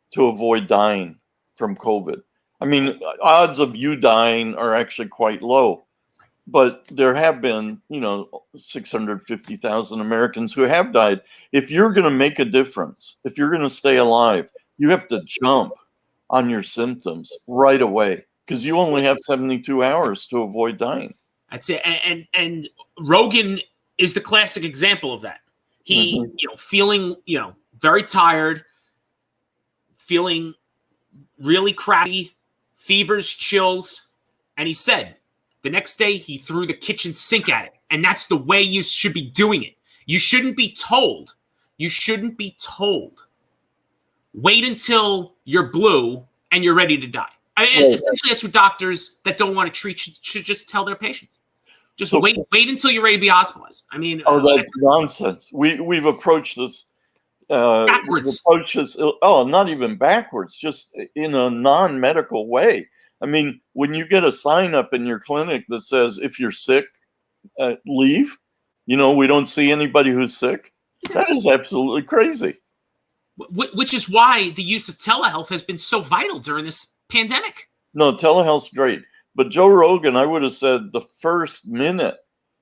to avoid dying from COVID. I mean, odds of you dying are actually quite low. But there have been, 650,000 Americans who have died. If you're going to make a difference, if you're going to stay alive, you have to jump on your symptoms right away because you only have 72 hours to avoid dying. That's it. And Rogan is the classic example of that. He, feeling, very tired, feeling really crappy, fevers, chills, and he said, the next day, he threw the kitchen sink at it. And that's the way you should be doing it. You shouldn't be told. Wait until you're blue and you're ready to die. Essentially, that's what doctors that don't want to treat should just tell their patients. Just wait until you're ready to be hospitalized. I mean, that's nonsense. We've approached this backwards. Not even backwards, just in a non-medical way. I mean, when you get a sign up in your clinic that says, if you're sick, leave, we don't see anybody who's sick. That is absolutely crazy. Which is why the use of telehealth has been so vital during this pandemic. No, telehealth's great. But Joe Rogan, I would have said the first minute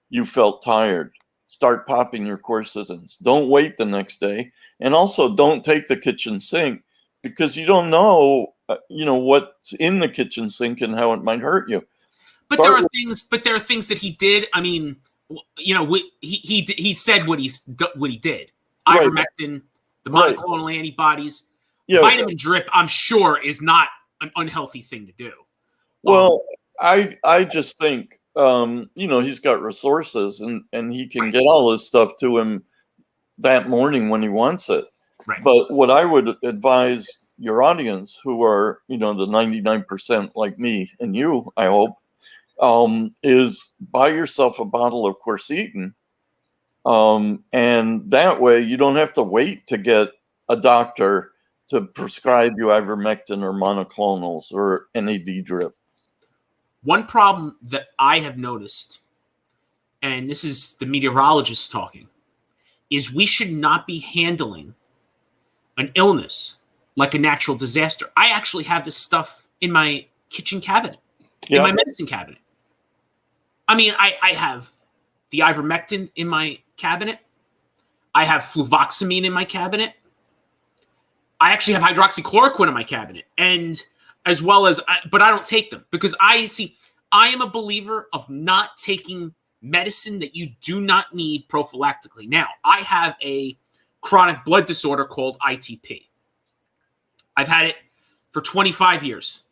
you felt tired, start popping your quercitins. Don't wait the next day. And also don't take the kitchen sink because you don't know what's in the kitchen sink and how it might hurt you. But there are things that he did. I mean, he said what he did. Ivermectin, the monoclonal antibodies. Yeah. Vitamin drip, I'm sure, is not an unhealthy thing to do. Well, I just think, he's got resources and he can get all this stuff to him that morning when he wants it. Right. But what I would advise your audience, who are, the 99% like me and you, I hope, is buy yourself a bottle of Quercitin. And that way you don't have to wait to get a doctor to prescribe you ivermectin or monoclonals or NAD drip. One problem that I have noticed, and this is the meteorologist talking, is we should not be handling an illness like a natural disaster. I actually have this stuff in my kitchen cabinet, in my medicine cabinet. I mean, I have the ivermectin in my cabinet. I have fluvoxamine in my cabinet. I actually have hydroxychloroquine in my cabinet, and as well as, but I don't take them because I am a believer of not taking medicine that you do not need prophylactically. Now, I have a chronic blood disorder called ITP. I've had it for 25 years,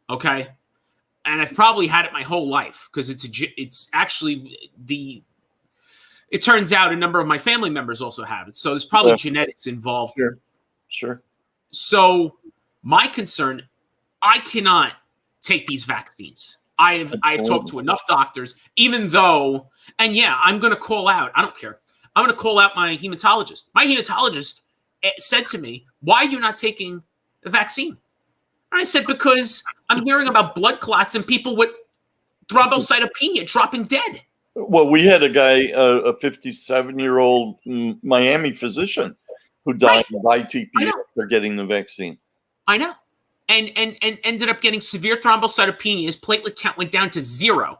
okay? And I've probably had it my whole life because it turns out a number of my family members also have it. So there's probably genetics involved. Sure. So my concern, I cannot take these vaccines. I've talked to enough doctors, even though, and yeah, I'm going to call out, I don't care. I'm going to call out my hematologist. My hematologist said to me, why are you not taking the vaccine? And I said, because I'm hearing about blood clots and people with thrombocytopenia dropping dead. Well, we had a guy, a 57-year-old Miami physician who died of ITP after getting the vaccine. I know. And ended up getting severe thrombocytopenia. His platelet count went down to 0,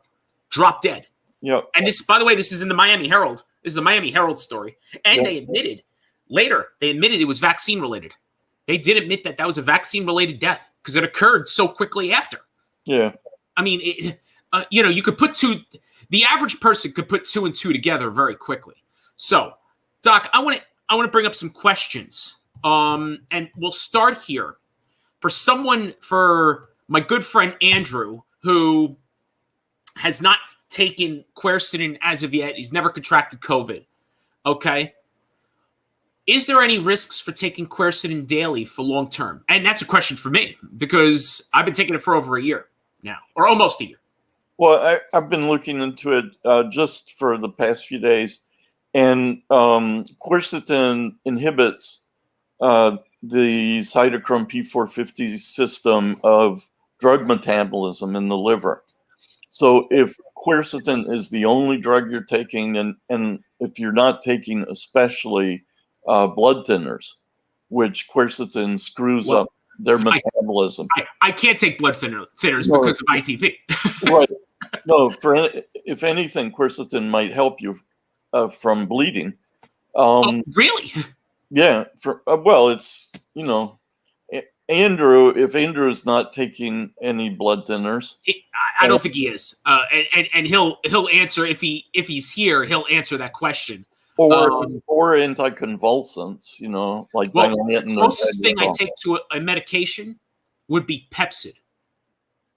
dropped dead. Yep. And this, by the way, this is in the Miami Herald. This is a Miami Herald story. And they admitted it was vaccine related. They did admit that was a vaccine related death because it occurred so quickly after. Yeah. I mean, you could put the average person could put 2 and 2 together very quickly. So, Doc, I want to bring up some questions. And we'll start here. For my good friend Andrew, who has not taken Quercitin as of yet. He's never contracted COVID. Okay. Is there any risks for taking Quercitin daily for long term? And that's a question for me because I've been taking it for over a year now, or almost a year. Well, I've been looking into it just for the past few days, and Quercitin inhibits the cytochrome P450 system of drug metabolism in the liver. So if Quercitin is the only drug you're taking, and if you're not taking especially blood thinners, which Quercitin screws up their metabolism. I can't take blood thinners because of ITP. Right. No, if anything, Quercitin might help you from bleeding. Really? Yeah. It's, Andrew, if Andrew is not taking any blood thinners. I don't think he is. And he'll answer, if he's here, he'll answer that question. Or anticonvulsants, like the closest thing I take to a medication would be Pepsid.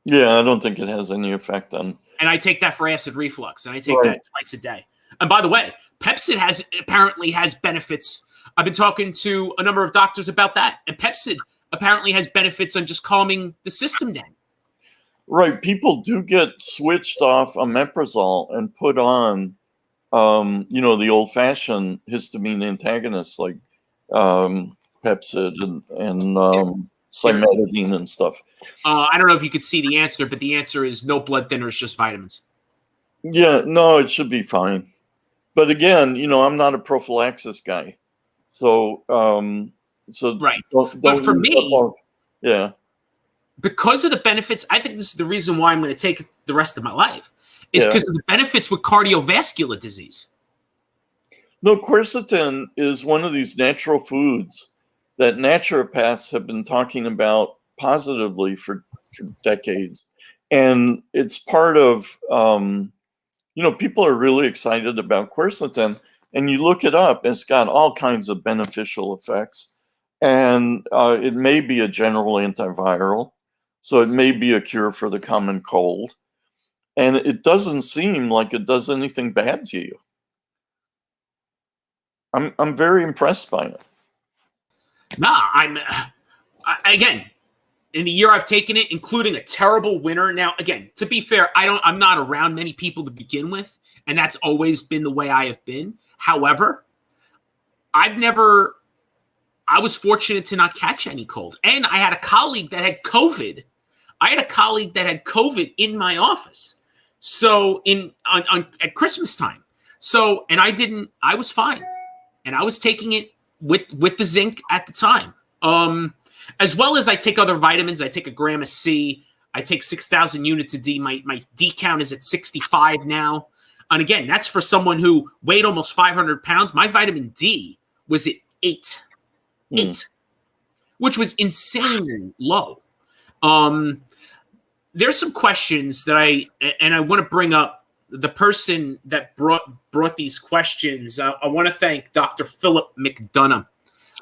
Yeah, I don't think it has any effect on. And I take that for acid reflux, and I take that twice a day. And by the way, Pepsid apparently has benefits. I've been talking to a number of doctors about that, and Pepsid apparently has benefits on just calming the system down. Right, people do get switched off omeprazole and put on, the old-fashioned histamine antagonists like Pepsid and cimetidine and stuff. I don't know if you could see the answer, but the answer is no blood thinners, just vitamins. Yeah, no, it should be fine. But again, I'm not a prophylaxis guy. So, right. Don't but for me, because of the benefits, I think this is the reason why I'm going to take it the rest of my life, is because of the benefits with cardiovascular disease. No, Quercitin is one of these natural foods that naturopaths have been talking about positively for decades. And it's part of, people are really excited about Quercitin. And you look it up, it's got all kinds of beneficial effects. And it may be a general antiviral, so it may be a cure for the common cold. And it doesn't seem like it does anything bad to you. I'm very impressed by it. Nah, again, in the year I've taken it, including a terrible winter. Now, again, to be fair, I'm not around many people to begin with, and that's always been the way I have been. However, I was fortunate to not catch any cold. And I had a colleague that had COVID. In my office. So at Christmas time. So, and I was fine. And I was taking it with the zinc at the time. As well as I take other vitamins. I take a gram of C. I take 6,000 units of D. My D count is at 65 now. And again, that's for someone who weighed almost 500 pounds. My vitamin D was at 8, which was insanely low. There's some questions that I want to bring up. The person that brought these questions, I want to thank Dr. Philip McDonough.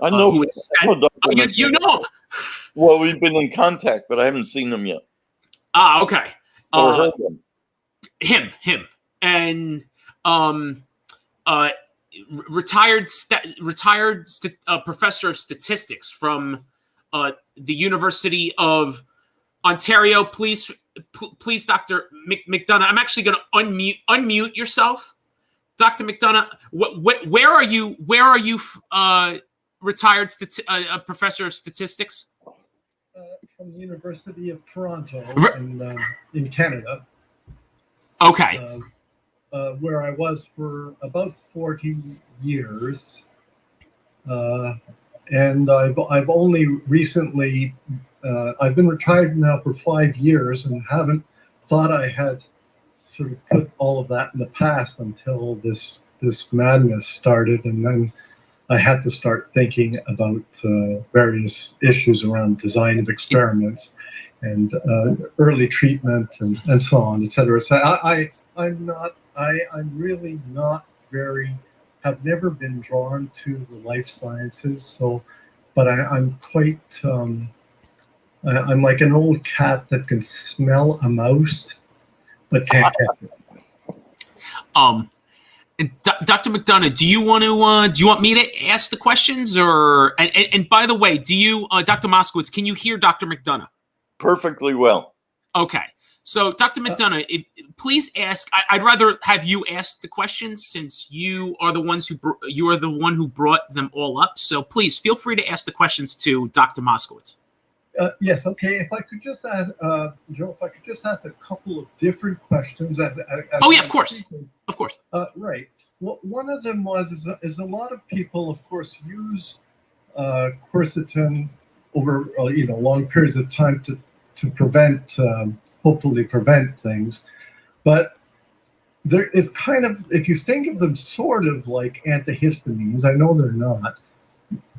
I know. You know him. Well, we've been in contact, but I haven't seen him yet. Okay. Or heard him. Him, and retired professor of statistics from the University of Ontario. Please, Dr. McDonough. I'm actually going to unmute yourself, Dr. McDonough. Where are you? Retired professor of statistics? From the University of Toronto in Canada. Okay. Where I was for about 40 years, and I've only recently I've been retired now for 5 years and haven't thought I had sort of put all of that in the past until this madness started, and then I had to start thinking about various issues around design of experiments and early treatment and so on, et cetera. So I'm really not have never been drawn to the life sciences. So, but I'm quite, I'm like an old cat that can smell a mouse, but can't catch it. Dr. McDonough, do you want me to ask the questions, or and by the way, do you, Dr. Moskowitz, can you hear Dr. McDonough? Perfectly well. Okay, so Dr. McDonough, please ask. I'd rather have you ask the questions since you are the one who brought them all up. So please feel free to ask the questions to Dr. Moskowitz. Yes. Okay. If I could just ask, Joe, if I could just ask a couple of different questions. Oh yeah, of course. Of course. Right. Well, one of them is a lot of people, of course, use quercetin over long periods of time to prevent, hopefully prevent things, but there is kind of, if you think of them sort of like antihistamines, I know they're not,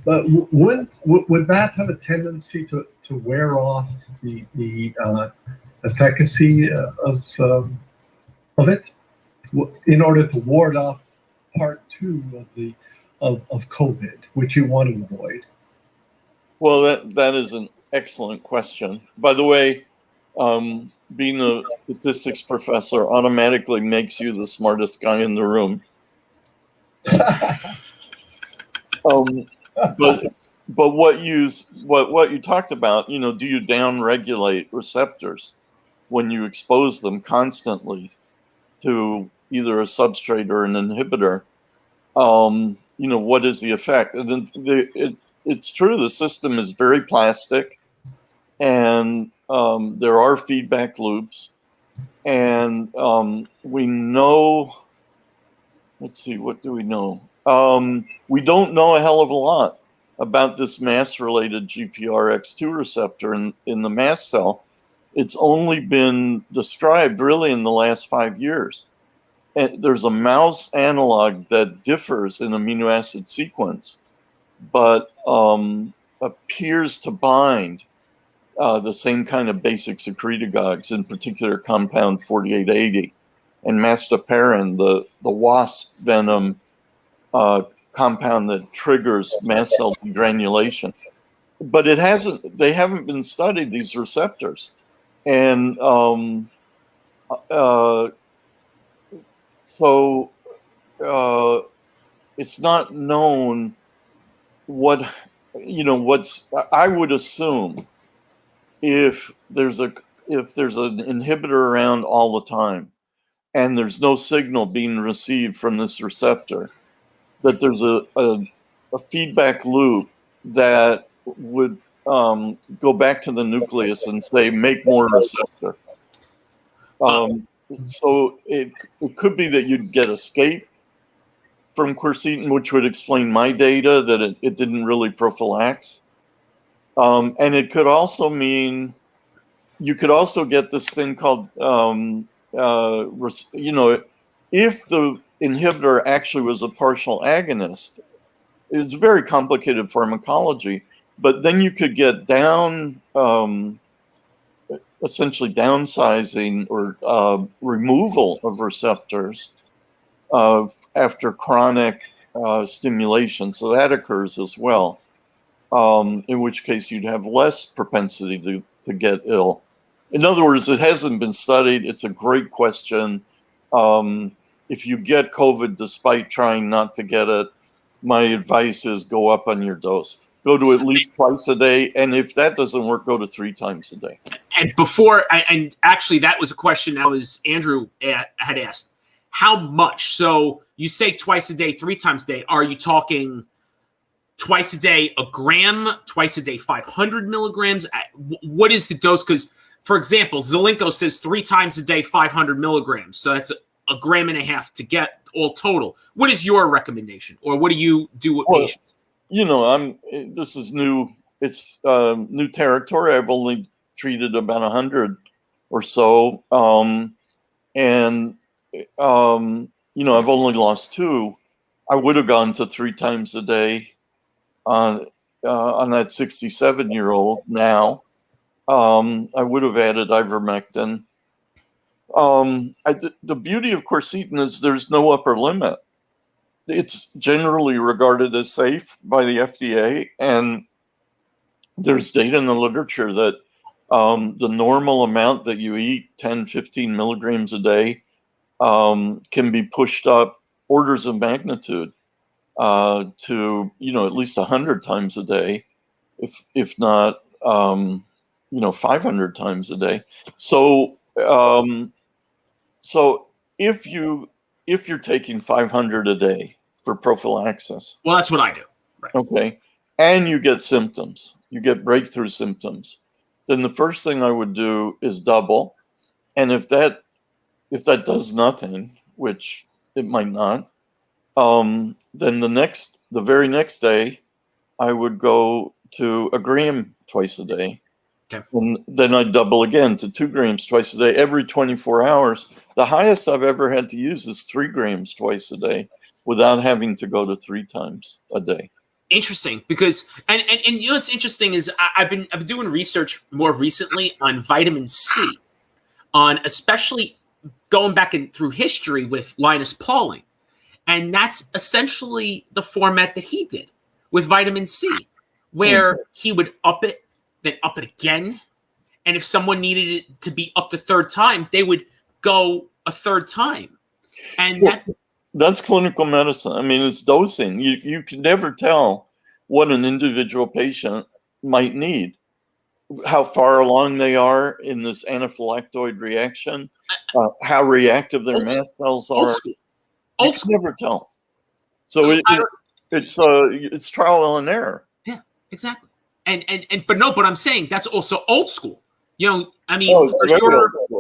but would that have a tendency to wear off the efficacy of it in order to ward off part 2 of COVID, which you want to avoid? Well, that is an excellent question. By the way, being a statistics professor automatically makes you the smartest guy in the room. But what you talked about, do you downregulate receptors when you expose them constantly to either a substrate or an inhibitor? What is the effect? And it's true, the system is very plastic, and there are feedback loops, and we know. Let's see, what do we know? We don't know a hell of a lot about this mast-related GPRX2 receptor in the mast cell. It's only been described really in the last 5 years. And there's a mouse analog that differs in amino acid sequence, but appears to bind the same kind of basic secretagogues, in particular compound 4880 and mastoperin, the wasp venom compound that triggers mast cell degranulation. But they haven't been studied, these receptors. And so it's not known I would assume if there's an inhibitor around all the time and there's no signal being received from this receptor, that there's a feedback loop that would go back to the nucleus and say, make more receptor. So it could be that you'd get escape from quercetin, which would explain my data that it didn't really prophylax. And it could also mean you could also get this thing called, if the inhibitor actually was a partial agonist, it's very complicated pharmacology, but then you could get essentially downsizing or removal of receptors after chronic stimulation. So that occurs as well, in which case you'd have less propensity to get ill. In other words, it hasn't been studied. It's a great question. If you get COVID despite trying not to get it, my advice is go up on your dose. Go to at least twice a day. And if that doesn't work, go to 3 times a day. And actually that was a question that was Andrew had asked. How much? So you say twice a day, 3 times a day. Are you talking twice a day, a gram, twice a day, 500 milligrams? What is the dose? Because, for example, Zelenko says 3 times a day, 500 milligrams. So that's a gram and a half to get all total. What is your recommendation, or what do you do with patients? This is new. It's new territory. I've only treated about 100 or so. I've only lost 2. I would have gone to 3 times a day on that 67-year-old now. I would have added ivermectin. The beauty of quercetin is there's no upper limit. It's generally regarded as safe by the FDA, and there's data in the literature that the normal amount that you eat, 10, 15 milligrams a day, can be pushed up orders of magnitude to at least 100 times a day, if not 500 times a day. So if you're taking 500 a day for prophylaxis, well, that's what I do. Right. Okay, and you get symptoms, you get breakthrough symptoms, then the first thing I would do is double, and if that does nothing, which it might not, then the very next day, I would go to a gram twice a day. Okay. And then I'd double again to 2 grams twice a day every 24 hours. The highest I've ever had to use is 3 grams twice a day without having to go to 3 times a day. Interesting, because and what's interesting is I've been doing research more recently on vitamin C, on especially going back through history with Linus Pauling, and that's essentially the format that he did with vitamin C, where he would up it, then up it again, and if someone needed it to be up the 3rd time, they would go a 3rd time, and that's clinical medicine. I mean, it's dosing. You can never tell what an individual patient might need, how far along they are in this anaphylactoid reaction, how reactive their mast cells are. You can never tell. So it's trial and error. Yeah, exactly. But I'm saying that's also old school. I mean,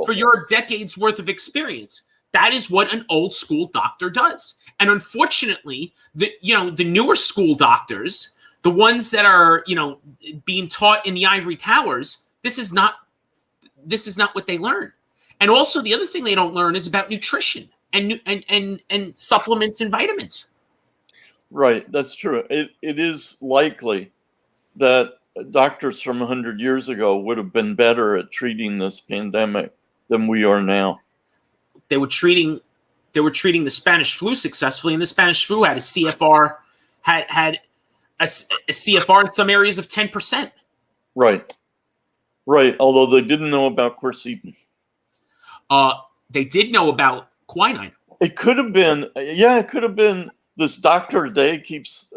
for your decades worth of experience, that is what an old school doctor does. And unfortunately, the newer school doctors, the ones that are, being taught in the ivory towers, this is not what they learn. And also the other thing they don't learn is about nutrition and supplements and vitamins. Right, that's true. It is likely that doctors from 100 years ago would have been better at treating this pandemic than we are now. They were treating the Spanish flu successfully, and the Spanish flu had a CFR, had a CFR in some areas of 10%. Right. Although they didn't know about quercetin. They did know about quinine. It could have been, it could have been this doctor a day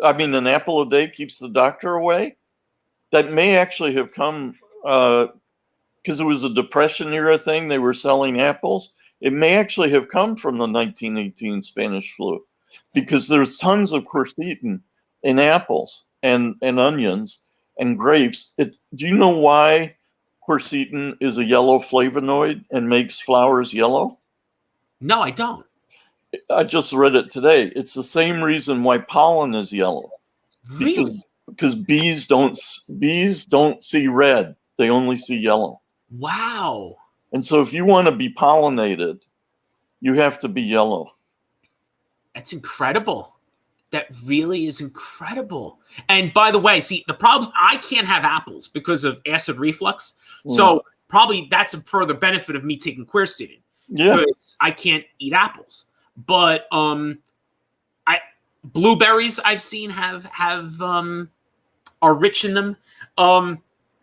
an apple a day keeps the doctor away. That may actually have come because it was a Depression era thing. They were selling apples. It may actually have come from the 1918 Spanish flu, because there's tons of quercetin in apples and onions and grapes. Do you know why quercetin is a yellow flavonoid and makes flowers yellow? No, I don't. I just read it today. It's the same reason why pollen is yellow. Really? Because bees don't see red. They only see yellow. Wow. And so if you want to be pollinated, you have to be yellow. That's incredible. That really is incredible. And by the way, see, the problem, I can't have apples because of acid reflux. So probably that's a further benefit of me taking quercetin. Yeah. Because I can't eat apples. But blueberries I've seen are rich in them.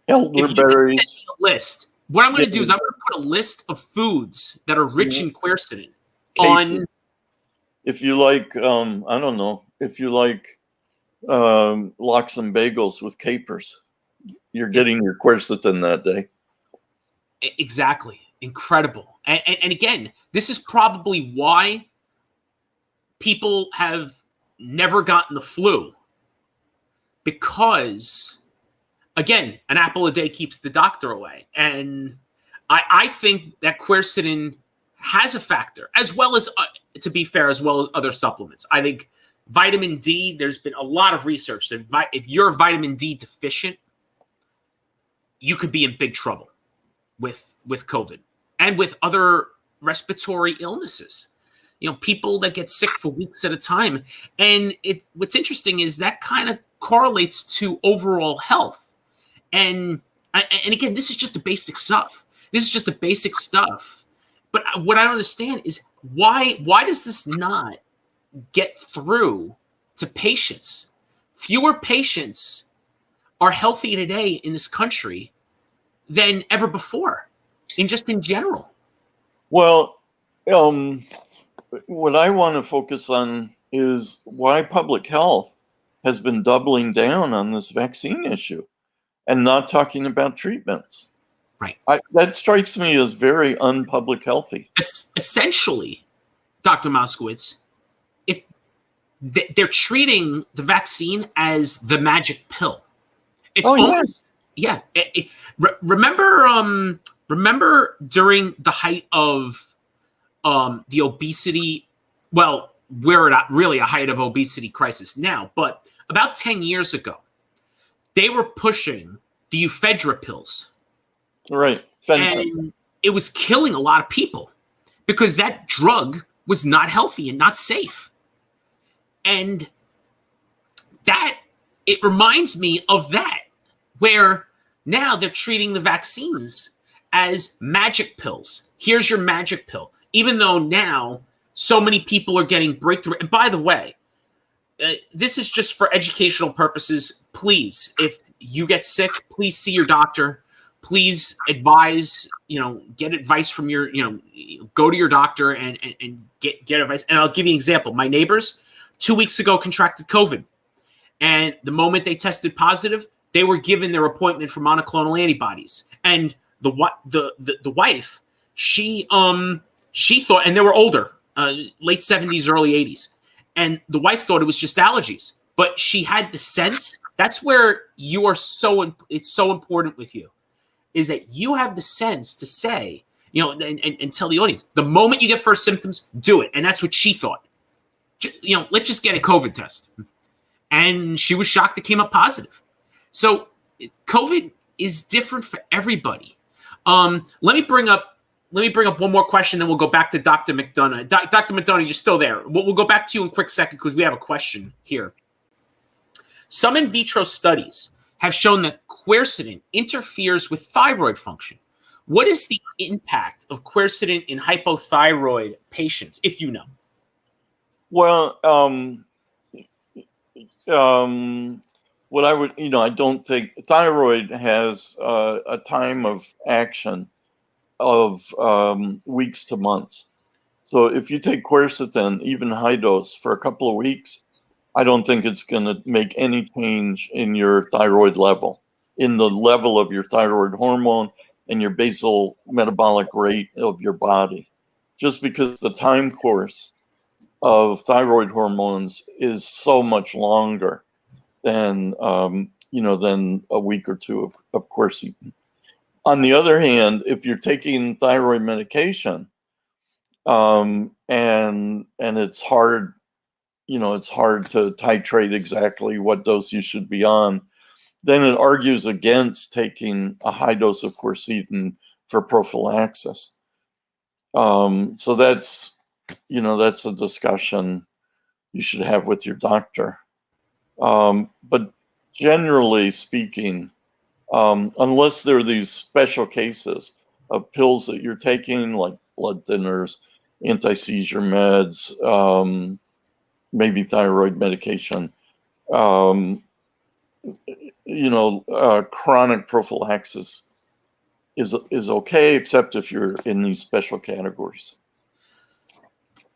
Elderberries. List. What I'm going to do is I'm going to put a list of foods that are rich in quercetin on. If you like, I don't know, if you like lox and bagels with capers, you're getting your quercetin that day. Exactly. Incredible. And again, this is probably why people have never gotten the flu, because, again, an apple a day keeps the doctor away. And I think that quercetin has a factor, as well as, to be fair, as well as other supplements. I think vitamin D, there's been a lot of research that if you're vitamin D deficient, you could be in big trouble with COVID and with other respiratory illnesses. You know, people that get sick for weeks at a time. And what's interesting is that kind of correlates to overall health. And again, this is just the basic stuff. This is just the basic stuff. But what I don't understand is why does this not get through to patients? Fewer patients are healthy today in this country than ever before, in general. Well, what I want to focus on is why public health has been doubling down on this vaccine issue and not talking about treatments. Right. That strikes me as very unpublic healthy. It's essentially, Dr. Moskowitz, they're treating the vaccine as the magic pill. It's almost, yeah. Remember during the height of the obesity, well, we're at really a height of obesity crisis now, but about 10 years ago, they were pushing the ephedra pills. Right. And it was killing a lot of people because that drug was not healthy and not safe. And it reminds me of that, where now they're treating the vaccines as magic pills. Here's your magic pill. Even though now so many people are getting breakthrough. And by the way, this is just for educational purposes. Please, if you get sick, please see your doctor. Please advise, get advice from go to your doctor and get advice. And I'll give you an example. My neighbors 2 weeks ago contracted COVID. And the moment they tested positive, they were given their appointment for monoclonal antibodies. And the wife, she thought, and they were older, late 70s, early 80s. And the wife thought it was just allergies, but she had the sense. That's where it's so important with you, is that you have the sense to say, and tell the audience, the moment you get first symptoms, do it. And that's what she thought. Let's just get a COVID test. And she was shocked it came up positive. So COVID is different for everybody. Let me bring up one more question, then we'll go back to Dr. McDonough. Dr. McDonough, you're still there. We'll go back to you in a quick second because we have a question here. Some in vitro studies have shown that quercetin interferes with thyroid function. What is the impact of quercetin in hypothyroid patients, if you know? Well, what I would, I don't think thyroid has a time of action of weeks to months. So if you take quercetin, even high dose, for a couple of weeks, I don't think it's going to make any change in your thyroid level, in the level of your thyroid hormone and your basal metabolic rate of your body, just because the time course of thyroid hormones is so much longer than than a week or two of quercetin. On the other hand, if you're taking thyroid medication, and it's hard, it's hard to titrate exactly what dose you should be on, then it argues against taking a high dose of quercetin for prophylaxis. So that's a discussion you should have with your doctor. But generally speaking, unless there are these special cases of pills that you're taking, like blood thinners, anti-seizure meds, maybe thyroid medication, chronic prophylaxis is okay, except if you're in these special categories.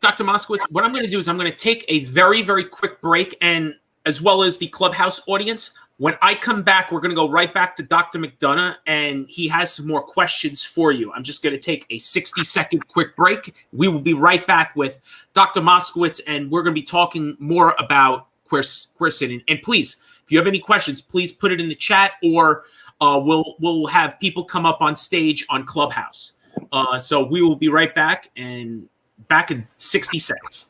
Dr. Moskowitz, what I'm going to do is I'm going to take a very, very quick break, and as well as the Clubhouse audience. When I come back, we're going to go right back to Dr. McDonough, and he has some more questions for you. I'm just going to take a 60-second quick break. We will be right back with Dr. Moskowitz, and we're going to be talking more about quercetin. And please, if you have any questions, please put it in the chat, or we'll have people come up on stage on Clubhouse. So we will be right back, and back in 60 seconds.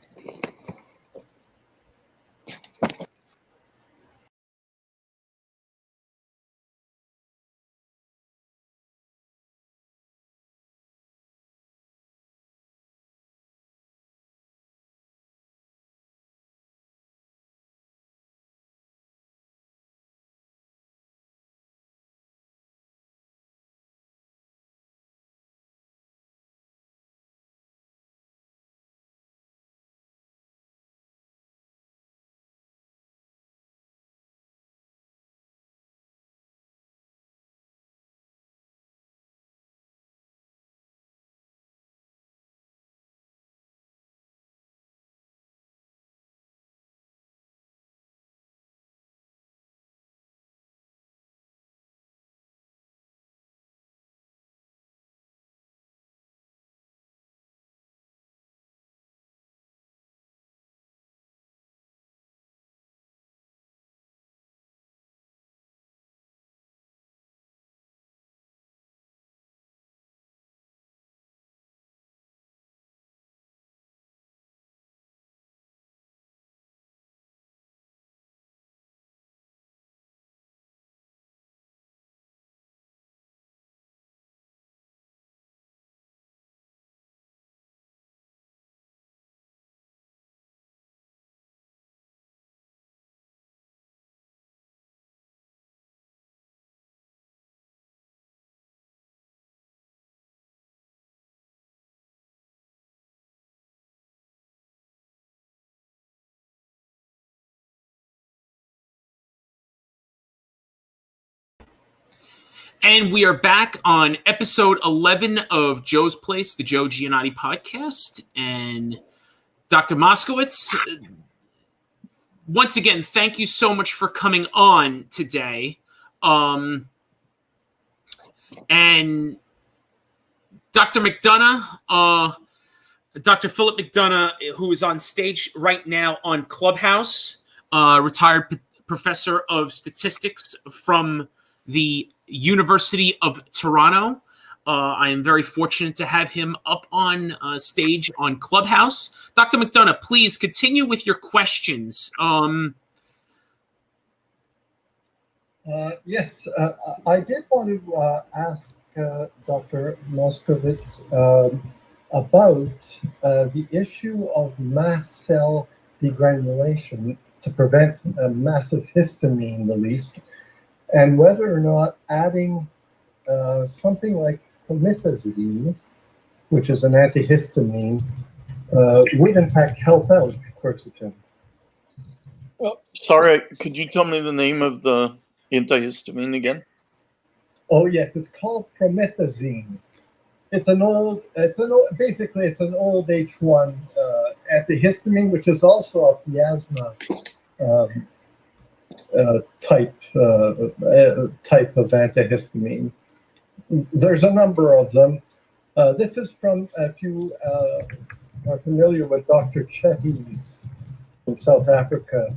And we are back on episode 11 of Joe's Place, the Joe Giannotti podcast. And Dr. Moskowitz, once again, thank you so much for coming on today. And Dr. McDonough, Dr. Philip McDonough, who is on stage right now on Clubhouse, retired professor of statistics from the University of Toronto. I am very fortunate to have him up on stage on Clubhouse. Dr. McDonough, please continue with your questions. Yes, I did want to ask Dr. Moskowitz about the issue of mast cell degranulation to prevent a massive histamine release, and whether or not adding something like promethazine, which is an antihistamine, would in fact help out quercetin. Sorry, could you tell me the name of the antihistamine again? Oh yes, it's called promethazine. Basically it's an old H1 antihistamine, which is also of the asthma um, type of antihistamine. There's a number of them. This is from, if you are familiar with Dr. Chetty's from South Africa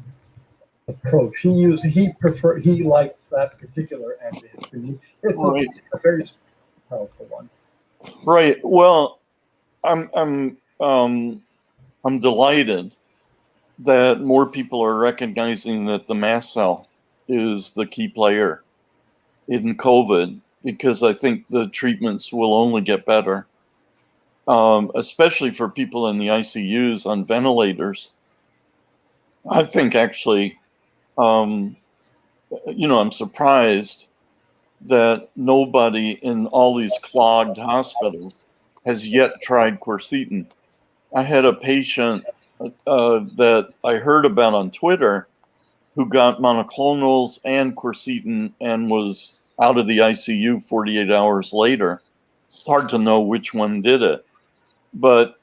approach. He likes that particular antihistamine. It's Right. a very powerful one. Right. Well, I'm delighted that more people are recognizing that the mast cell is the key player in COVID, because I think the treatments will only get better, especially for people in the ICUs on ventilators. I think actually, I'm surprised that nobody in all these clogged hospitals has yet tried Quercitin. I had a patient that I heard about on Twitter who got monoclonals and Quercitin and was out of the ICU 48 hours later. It's hard to know which one did it. But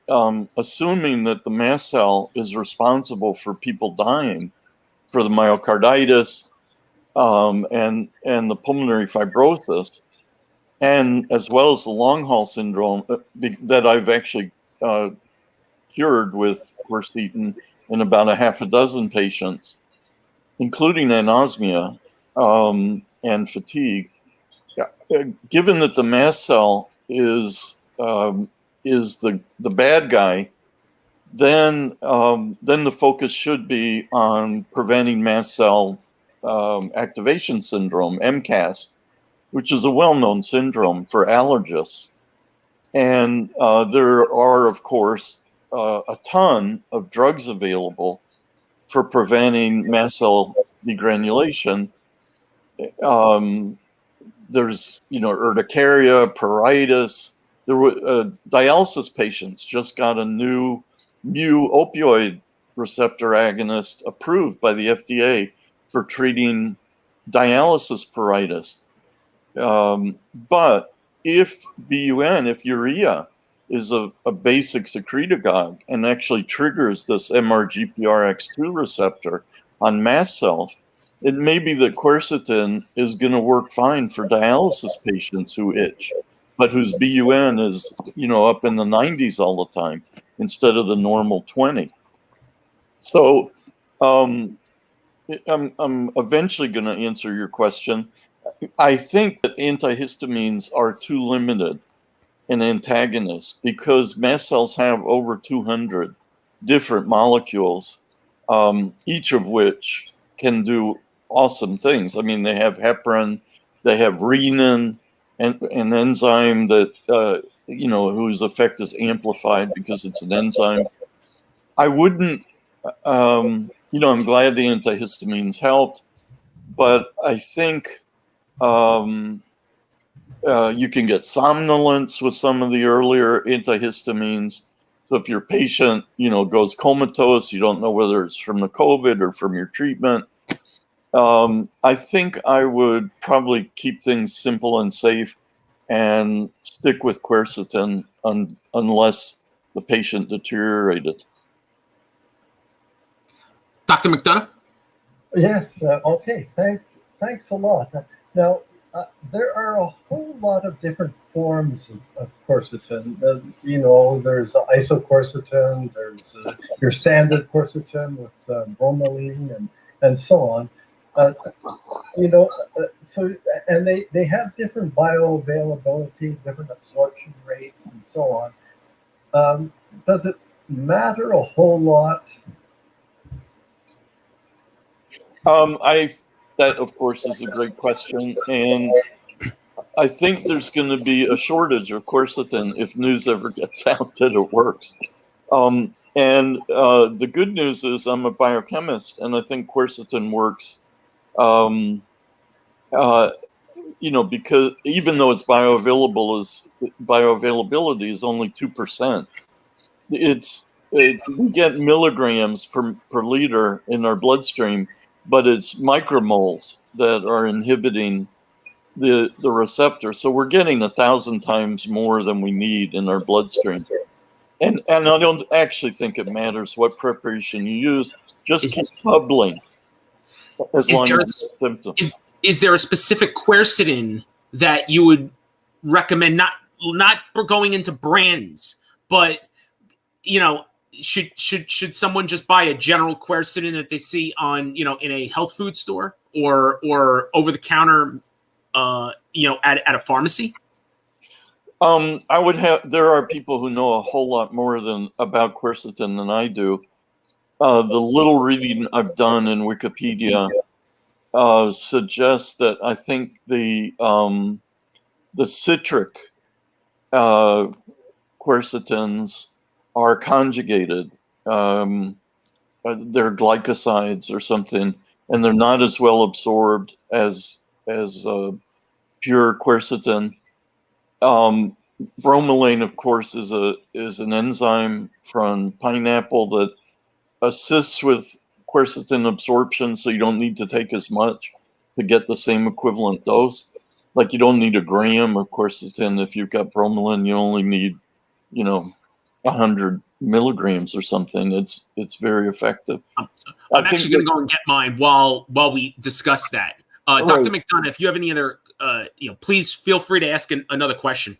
assuming that the mast cell is responsible for people dying, for the myocarditis and the pulmonary fibrosis, and as well as the long haul syndrome that I've actually cured with Quercitin in about a half a dozen patients, including anosmia and fatigue. Given that the mast cell is the bad guy, then the focus should be on preventing mast cell activation syndrome, MCAS, which is a well-known syndrome for allergists. And there are, of course, a ton of drugs available for preventing mast cell degranulation. There's, urticaria, pruritus. There were dialysis patients just got a new mu opioid receptor agonist approved by the FDA for treating dialysis pruritus. But if urea is a basic secretagogue and actually triggers this MRGPRX2 receptor on mast cells, it may be that quercetin is going to work fine for dialysis patients who itch, but whose BUN is, up in the 90s all the time instead of the normal 20. So I'm eventually going to answer your question. I think that antihistamines are too limited an antagonist because mast cells have over 200 different molecules, each of which can do awesome things. I mean, they have heparin, they have renin, and an enzyme that, whose effect is amplified because it's an enzyme. I wouldn't, I'm glad the antihistamines helped, but I think you can get somnolence with some of the earlier antihistamines. So if your patient, goes comatose, you don't know whether it's from the COVID or from your treatment. I think I would probably keep things simple and safe and stick with quercetin unless the patient deteriorated. Dr. McDonough? Yes. Okay. Thanks a lot. Now, there are a whole lot of different forms of quercetin. There's isoquercetin, there's your standard quercetin with bromelain and so on. And they have different bioavailability, different absorption rates, and so on. Does it matter a whole lot? That, of course, is a great question. And I think there's going to be a shortage of quercetin if news ever gets out that it works. And the good news is I'm a biochemist, and I think quercetin works, because even though its bioavailability is only 2%, it's we get milligrams per liter in our bloodstream, but it's micromoles that are inhibiting the receptor. So we're getting 1,000 times more than we need in our bloodstream. And I don't actually think it matters what preparation you use. Just keep bubbling as long as it's symptoms. Is there a specific quercetin that you would recommend, not for going into brands, but should someone just buy a general quercetin that they see on in a health food store or over the counter at a pharmacy? There are people who know a whole lot more about quercetin than I do. The little reading I've done in Wikipedia suggests that I think the citric quercitins are conjugated. They're glycosides or something, and they're not as well absorbed as pure quercetin. Bromelain, of course, is an enzyme from pineapple that assists with quercetin absorption, so you don't need to take as much to get the same equivalent dose. Like you don't need a gram of quercetin. If you've got bromelain, you only need 100 milligrams or something. It's very effective. I'm actually going to go and get mine while we discuss that. Dr. McDonough, if you have any other, please feel free to ask another question.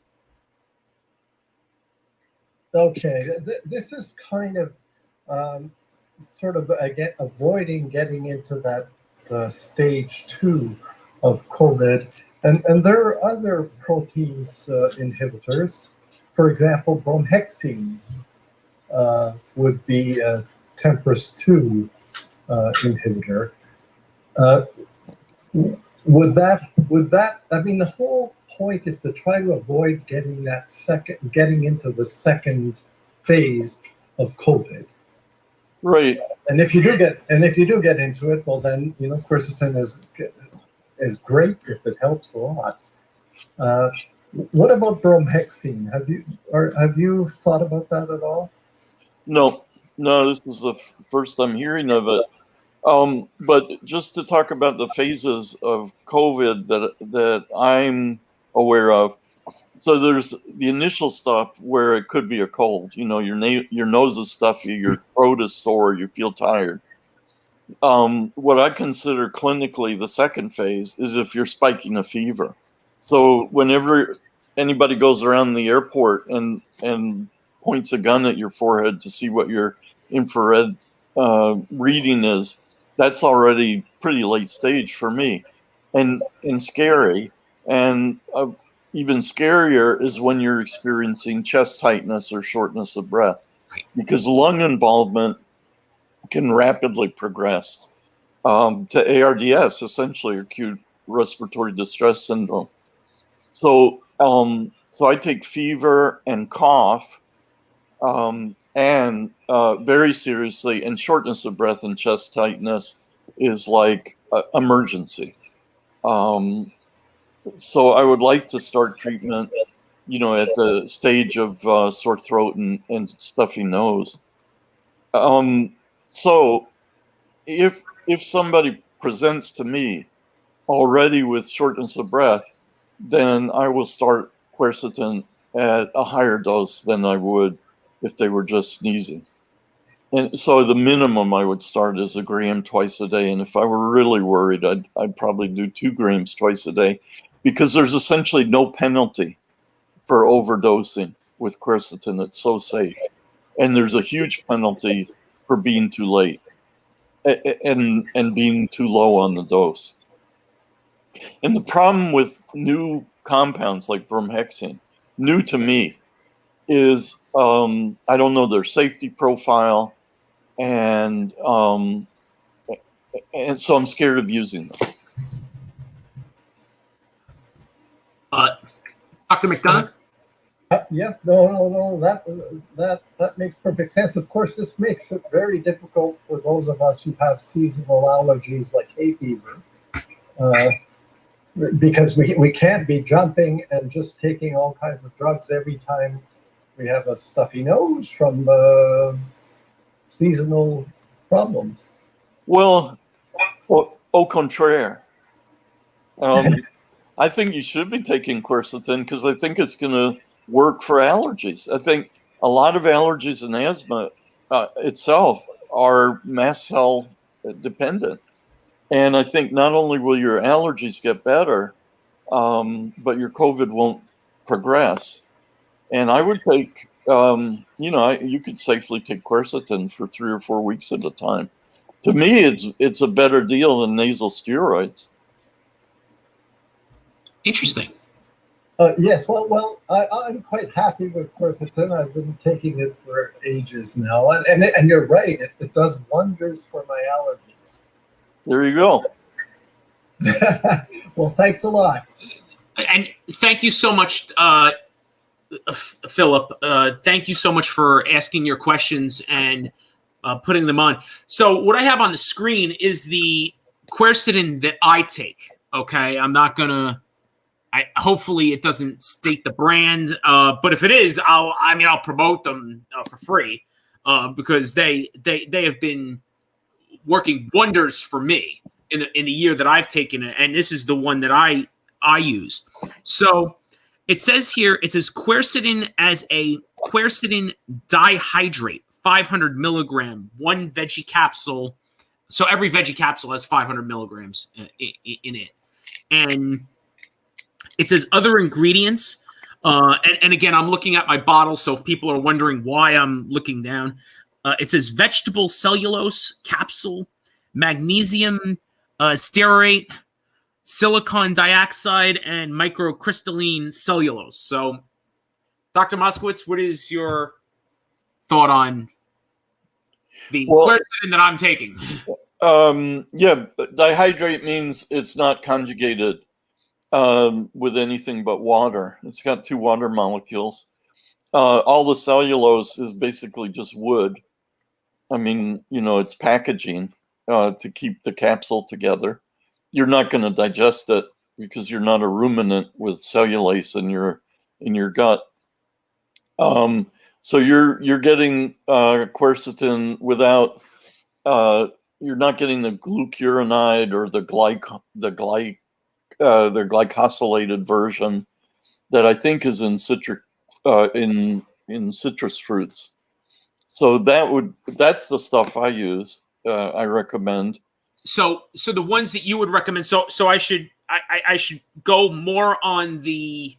Okay, this is kind of sort of again avoiding getting into that stage 2 of COVID, and there are other protease inhibitors. For example, bromhexine would be a TMPRSS2 inhibitor. Would that? I mean, the whole point is to try to avoid getting into the second phase of COVID. Right. And if you do get into it, well, then quercetin is great if it helps a lot. What about bromhexine? Have you thought about that at all? No, this is the first I'm hearing of it. But just to talk about the phases of COVID that I'm aware of. So there's the initial stuff where it could be a cold. Your nose is stuffy, your throat is sore, you feel tired. What I consider clinically the second phase is if you're spiking a fever. So whenever anybody goes around the airport and points a gun at your forehead to see what your infrared reading is, that's already pretty late stage for me, and scary. And even scarier is when you're experiencing chest tightness or shortness of breath, because lung involvement can rapidly progress to ARDS, essentially acute respiratory distress syndrome. So I take fever and cough and very seriously, and shortness of breath and chest tightness is like emergency. So I would like to start treatment, at the stage of sore throat and stuffy nose. So if somebody presents to me already with shortness of breath, then I will start quercetin at a higher dose than I would if they were just sneezing. And so the minimum I would start is 1 gram twice a day. And if I were really worried, I'd probably do 2 grams twice a day, because there's essentially no penalty for overdosing with quercetin. It's so safe. And there's a huge penalty for being too late and being too low on the dose. And the problem with new compounds like bromhexine, new to me, is I don't know their safety profile, and so I'm scared of using them. Dr. McDonough? Yeah, no, that makes perfect sense. Of course, this makes it very difficult for those of us who have seasonal allergies like hay fever, because we can't be jumping and just taking all kinds of drugs every time we have a stuffy nose from seasonal problems. Well, au contraire. I think you should be taking quercetin because I think it's going to work for allergies. I think a lot of allergies and asthma itself are mast cell dependent. And I think not only will your allergies get better, but your COVID won't progress. And I would take, you could safely take quercetin for 3 or 4 weeks at a time. To me, it's a better deal than nasal steroids. Interesting. Yes, well, I'm quite happy with quercetin. I've been taking it for ages now, and you're right, it does wonders for my allergies. There you go. Well, thanks a lot. And thank you so much, Philip. Thank you so much for asking your questions and putting them on. So what I have on the screen is the quercetin that I take. Okay, I'm not gonna. Hopefully it doesn't state the brand, but if it is, I'll promote them for free because they have been working wonders for me in the year that I've taken it, and this is the one that I use. So it says here, it says quercetin as a quercetin dihydrate, 500 milligram, one veggie capsule. So every veggie capsule has 500 milligrams in it, and it says other ingredients. And again, I'm looking at my bottle, so if people are wondering why I'm looking down, it says vegetable cellulose capsule, magnesium stearate, silicon dioxide, and microcrystalline cellulose. So, Dr. Moskowitz, what is your thought on the quercetin that I'm taking? Dihydrate means it's not conjugated with anything but water. It's got 2 water molecules. All the cellulose is basically just wood. I mean, it's packaging to keep the capsule together. You're not going to digest it because you're not a ruminant with cellulase in your gut. So you're getting quercetin without. You're not getting the glucuronide or the glycosylated version that I think is in citrus fruits. So that's the stuff I use. I recommend. So the ones that you would recommend. So I should go more on the.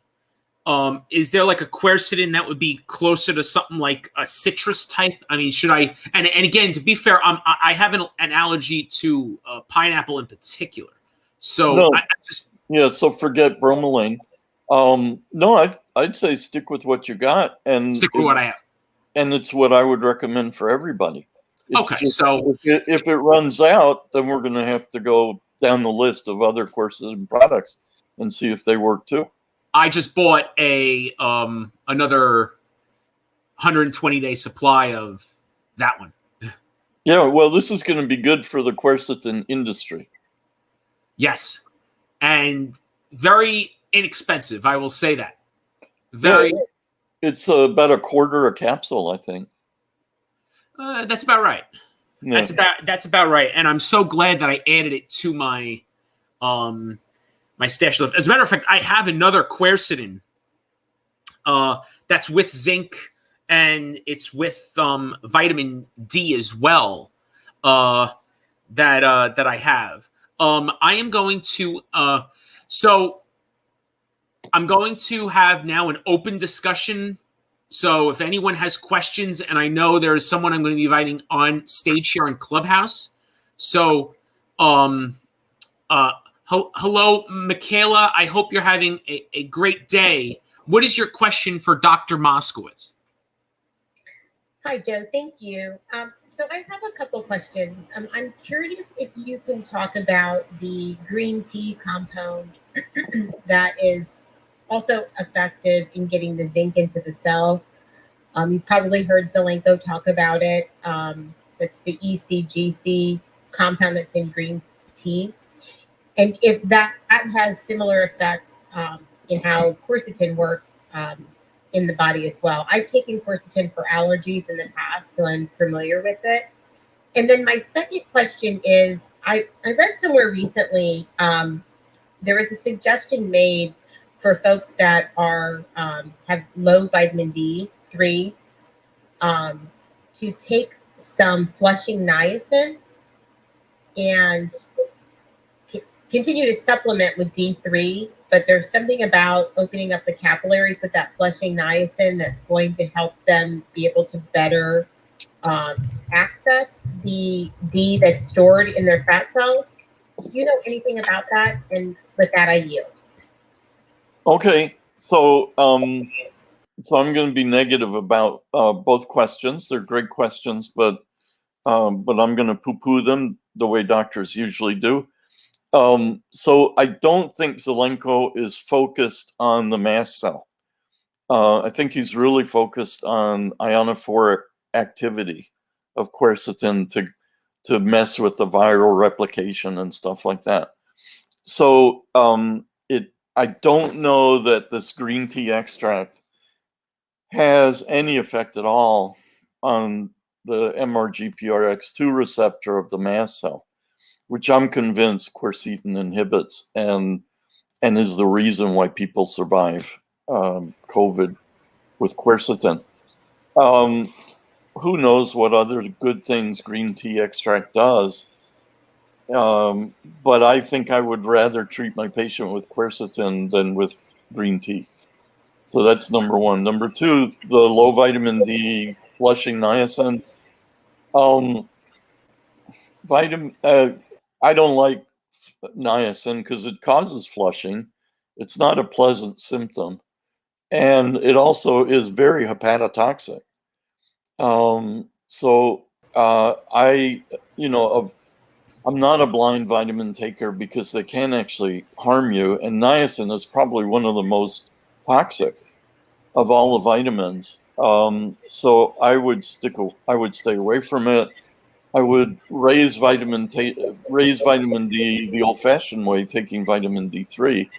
Is there like a quercetin that would be closer to something like a citrus type? I mean, should I? And again, to be fair, I have an allergy to pineapple in particular. So no. So forget bromelain. No, I'd say stick with what you got and stick with what I have. And it's what I would recommend for everybody. Okay, so if it runs out, then we're going to have to go down the list of other quercetin products and see if they work too. I just bought another 120-day supply of that one. Yeah, well, this is going to be good for the quercetin industry. Yes, and very inexpensive. I will say that. Very. Yeah, it's about $0.25 a capsule, I think. That's about right. Yeah. That's about right. And I'm so glad that I added it to my my stash list. As a matter of fact, I have another quercetin that's with zinc and it's with vitamin D as well that I have. I am going to I'm going to have now an open discussion. So if anyone has questions, and I know there's someone I'm going to be inviting on stage here in Clubhouse. So, hello, Michaela. I hope you're having a great day. What is your question for Dr. Moskowitz? Hi, Joe. Thank you. So I have a couple questions. I'm curious if you can talk about the green tea compound that is also effective in getting the zinc into the cell. You've probably heard Zelenko talk about it. That's the ECGC compound that's in green tea. And if that has similar effects in how quercetin works in the body as well. I've taken quercetin for allergies in the past, so I'm familiar with it. And then my second question is, I read somewhere recently, there was a suggestion made for folks that are have low vitamin D3 to take some flushing niacin and continue to supplement with D3, but there's something about opening up the capillaries with that flushing niacin that's going to help them be able to better access the D that's stored in their fat cells. Do you know anything about that? And with that, I yield. Okay, so I'm going to be negative about both questions. They're great questions, but I'm going to poo-poo them the way doctors usually do. So I don't think Zelenko is focused on the mast cell. I think he's really focused on ionophoric activity of quercetin to mess with the viral replication and stuff like that. So I don't know that this green tea extract has any effect at all on the MRGPRX2 receptor of the mast cell, which I'm convinced quercetin inhibits and is the reason why people survive COVID with quercetin. Who knows what other good things green tea extract does? But I think I would rather treat my patient with quercetin than with green tea. So that's number one. Number two, the low vitamin D flushing niacin. I don't like niacin because it causes flushing. It's not a pleasant symptom. And it also is very hepatotoxic. I'm not a blind vitamin taker because they can actually harm you. And niacin is probably one of the most toxic of all the vitamins. So I would stay away from it. I would raise vitamin D the old-fashioned way, taking vitamin D3,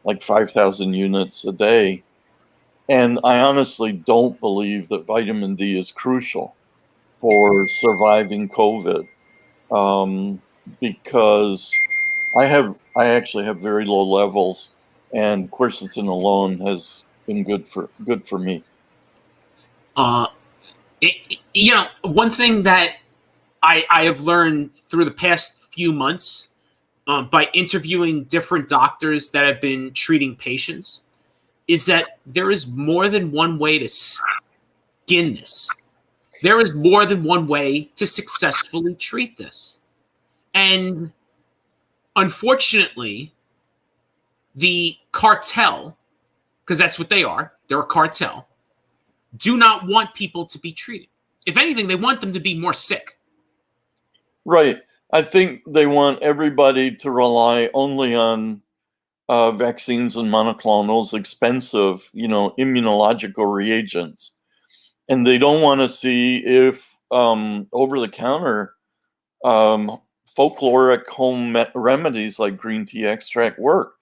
like 5,000 units a day. And I honestly don't believe that vitamin D is crucial for surviving COVID, because I actually have very low levels, and quercetin alone has been good for me. One thing that I have learned through the past few months by interviewing different doctors that have been treating patients is that there is more than one way to skin this. There is more than one way to successfully treat this. And unfortunately, the cartel, because that's what they are, they're a cartel, do not want people to be treated. If anything, they want them to be more sick. Right. I think they want everybody to rely only on vaccines and monoclonals, expensive, immunological reagents. And they don't want to see if over-the-counter folkloric home remedies like green tea extract work.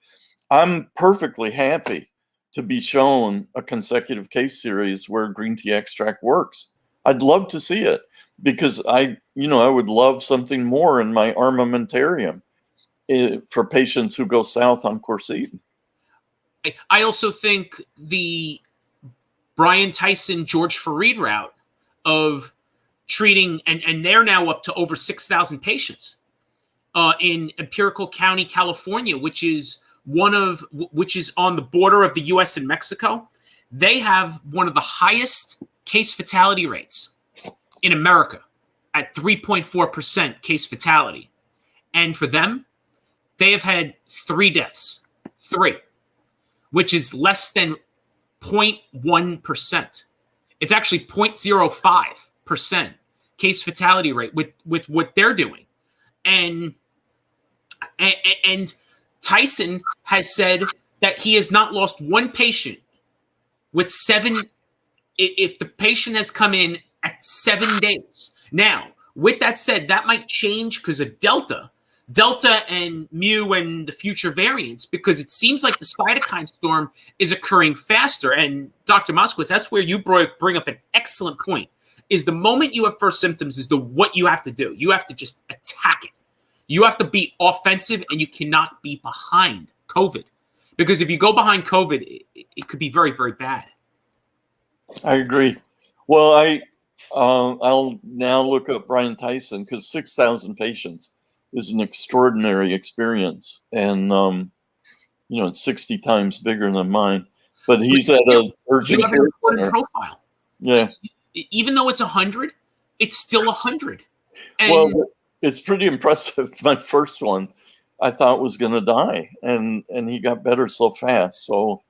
I'm perfectly happy to be shown a consecutive case series where green tea extract works. I'd love to see it because I would love something more in my armamentarium for patients who go south on quercetin. I also think the Brian Tyson, George Fareed route of treating, and they're now up to over 6,000 patients in Empirical County, California, which is on the border of the U.S. and Mexico. They have one of the highest case fatality rates in America at 3.4% case fatality. And for them, they have had 3 deaths, which is less than 0.1%. It's actually 0.05% case fatality rate with what they're doing. And Tyson has said that he has not lost one patient with 7, if the patient has come in at 7 days. Now, with that said, that might change because of Delta, Delta and Mu and the future variants, because it seems like the cytokine storm is occurring faster. And Dr. Moskowitz, that's where you bring up an excellent point, is the moment you have first symptoms is what you have to do. You have to just attack it. You have to be offensive, and you cannot be behind COVID. Because if you go behind COVID, it could be very, very bad. I agree. Well, I'll now look up Brian Tyson, because 6,000 patients is an extraordinary experience, and it's 60 times bigger than mine. But he's at an urgent care center. Profile. Yeah. Even though it's 100, it's still 100. And well, it's pretty impressive. My first one, I thought was going to die, and he got better so fast. So,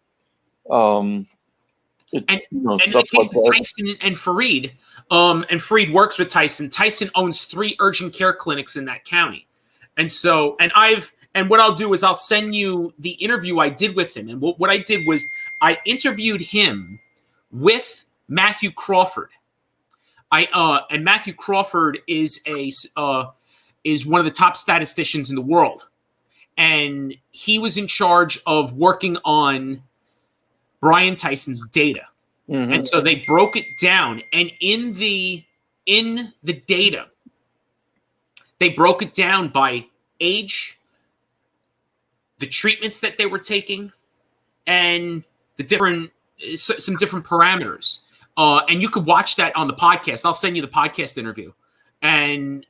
stuff like that. Tyson and Fareed, and Fareed works with Tyson. Tyson owns 3 urgent care clinics in that county. And so, and what I'll do is I'll send you the interview I did with him. And what I did was I interviewed him with Matthew Crawford. And Matthew Crawford is one of the top statisticians in the world. And he was in charge of working on Brian Tyson's data. Mm-hmm. And so they broke it down. And in the data, they broke it down by age, the treatments that they were taking, and some different parameters. And you could watch that on the podcast. I'll send you the podcast interview, and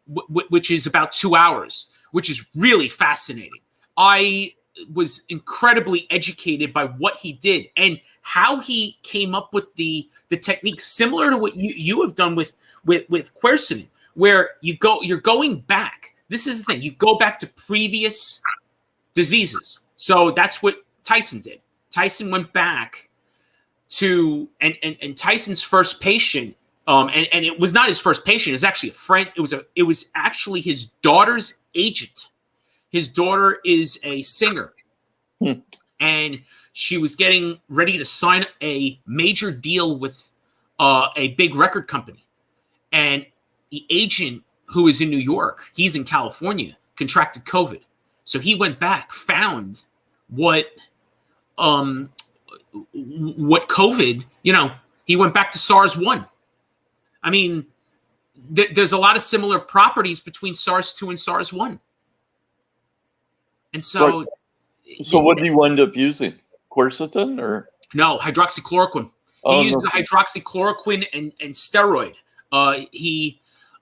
which is about 2 hours, which is really fascinating. I was incredibly educated by what he did and how he came up with the techniques similar to what you have done with Quercitin, where you're going back. This is the thing. You go back to previous diseases. So that's what Tyson did. Tyson went back to, and Tyson's first patient, and it was not his first patient. It was actually a friend. It was actually his daughter's agent. His daughter is a singer, and she was getting ready to sign a major deal with a big record company. And the agent, who is in New York, he's in California, contracted COVID. So he went back, found what COVID, he went back to SARS-1. I mean, there's a lot of similar properties between SARS-2 and SARS-1. And so... Right. So what did he wind up using? Quercitin or? No, hydroxychloroquine. He uses hydroxychloroquine and steroid. And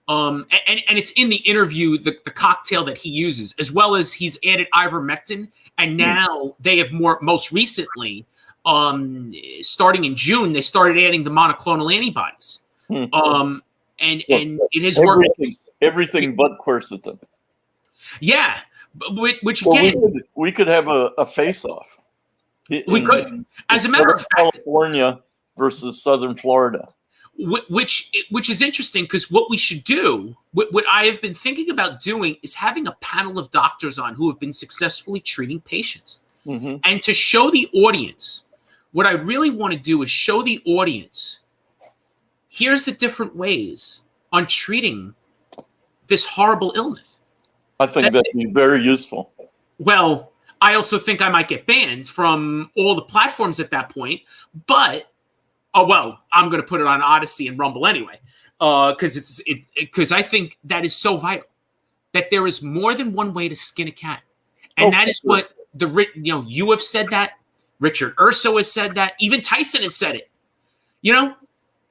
it's in the interview, the cocktail that he uses, as well as he's added ivermectin. And now they have most recently, starting in June, they started adding the monoclonal antibodies. And it has worked. Everything but Quercitin. Yeah. Which again, we could have a face-off. We could, as a matter of fact, California versus Southern Florida, which is interesting, because what we should do, what I have been thinking about doing, is having a panel of doctors on who have been successfully treating patients, and to show the audience. What I really want to do is show the audience, here's the different ways on treating this horrible illness. I think that'd be very useful. Well, I also think I might get banned from all the platforms at that point. But, I'm going to put it on Odyssey and Rumble anyway, because I think that is so vital, that there is more than one way to skin a cat, and that is what you have said that. Richard Urso has said that. Even Tyson has said it. You're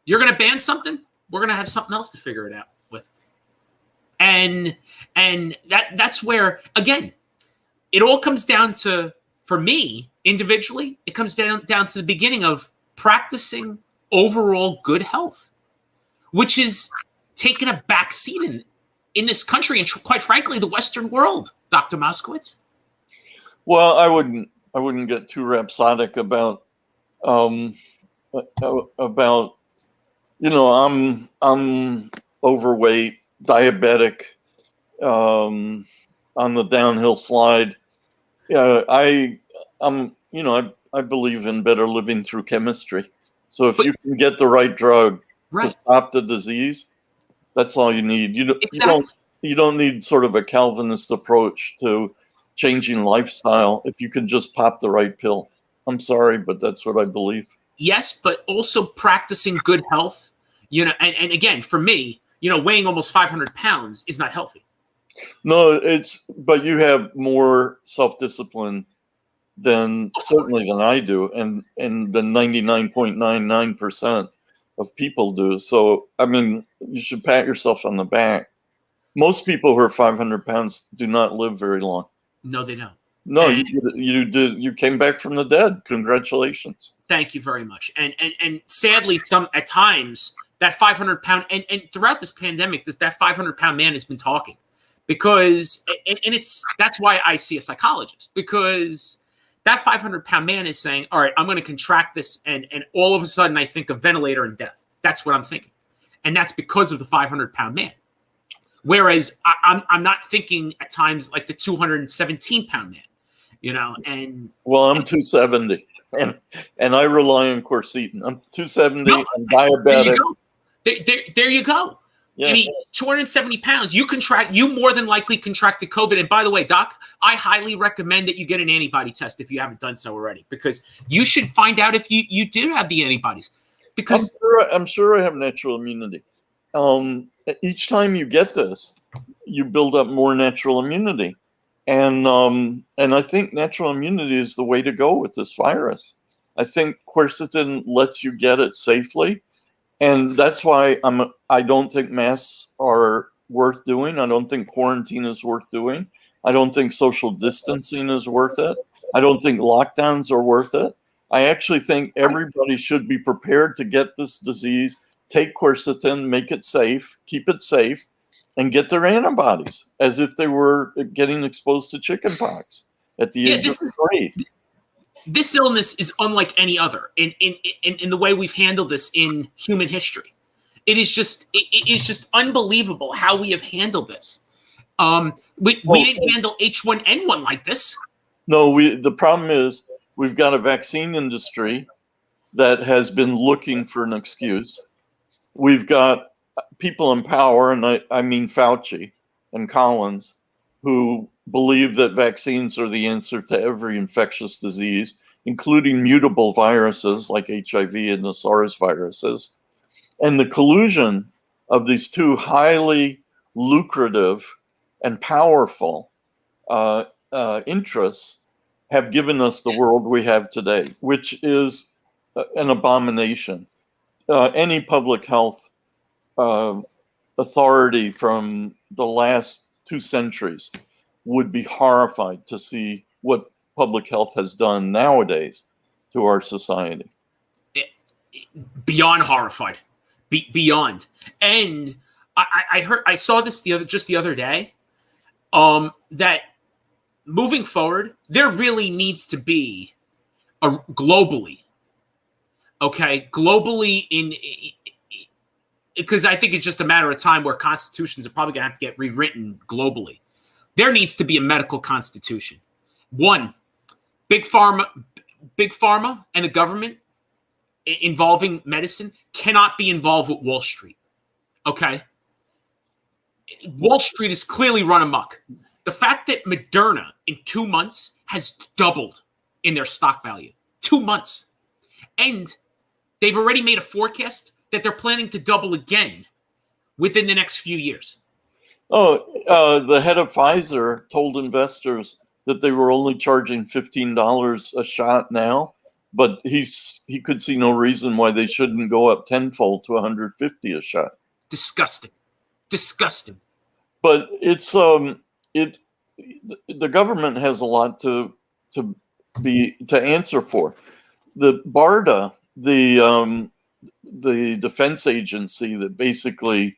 going to ban something, we're going to have something else to figure it out with. And that's where, again, it all comes down to, for me individually, it comes down to the beginning of practicing overall good health, which is taking a back seat in this country and, quite frankly, the Western world, Dr. Moskowitz. Well, I wouldn't get too rhapsodic about I'm overweight, diabetic, on the downhill slide. I believe in better living through chemistry. So if you can get the right drug to stop the disease, that's all you need. you don't need sort of a Calvinist approach to changing lifestyle if you can just pop the right pill. I'm sorry, but that's what I believe. Yes, but also practicing good health, and again, for me, weighing almost 500 pounds is not healthy. No, but you have more self-discipline certainly than I do, and the 99.99% of people do. So, I mean, you should pat yourself on the back. Most people who are 500 pounds do not live very long. No, they don't. No, you did. You came back from the dead. Congratulations. Thank you very much. And sadly, at times that 500 pound and throughout this pandemic, that 500 pound man has been talking, because that's why I see a psychologist, because that 500 pound man is saying, all right, I'm going to contract this, and all of a sudden I think of ventilator and death. That's what I'm thinking, and that's because of the 500 pound man. Whereas I'm not thinking at times like the 217 pound man. And well, I'm 270, and I rely on Quercitin. I'm 270 and diabetic. There you go. Yeah. I mean, 270 pounds. You more than likely contracted COVID. And by the way, Doc, I highly recommend that you get an antibody test if you haven't done so already, because you should find out if you do have the antibodies. Because I'm sure I have natural immunity. Each time you get this, you build up more natural immunity. And I think natural immunity is the way to go with this virus. I think quercetin lets you get it safely, and that's why I don't think masks are worth doing. I don't think quarantine is worth doing. I don't think social distancing is worth it. I don't think lockdowns are worth it. I actually think everybody should be prepared to get this disease, take quercetin, make it safe, keep it safe, and get their antibodies as if they were getting exposed to chickenpox at the age of 3. This illness is unlike any other in the way we've handled this in human history. It is just unbelievable how we have handled this. We didn't handle H1N1 like this. No, the problem is we've got a vaccine industry that has been looking for an excuse. We've got people in power, and I mean Fauci and Collins, who believe that vaccines are the answer to every infectious disease, including mutable viruses like HIV and the SARS viruses. And the collusion of these two highly lucrative and powerful interests have given us the world we have today, which is an abomination. Any public health authority from the last 2 centuries would be horrified to see what public health has done nowadays to our society. Beyond horrified, beyond. And I saw this just the other day, that moving forward, there really needs to be globally, because I think it's just a matter of time where constitutions are probably going to have to get rewritten globally. There needs to be a medical constitution. One, big pharma and the government involving medicine cannot be involved with Wall Street. Okay? Wall Street is clearly run amok. The fact that Moderna in 2 months has doubled in their stock value. 2 months. And they've already made a forecast that they're planning to double again within the next few years. The head of Pfizer told investors that they were only charging $15 a shot now, but he could see no reason why they shouldn't go up tenfold to $150 a shot. Disgusting. But it's the government has a lot to answer for. The BARDA, the defense agency that basically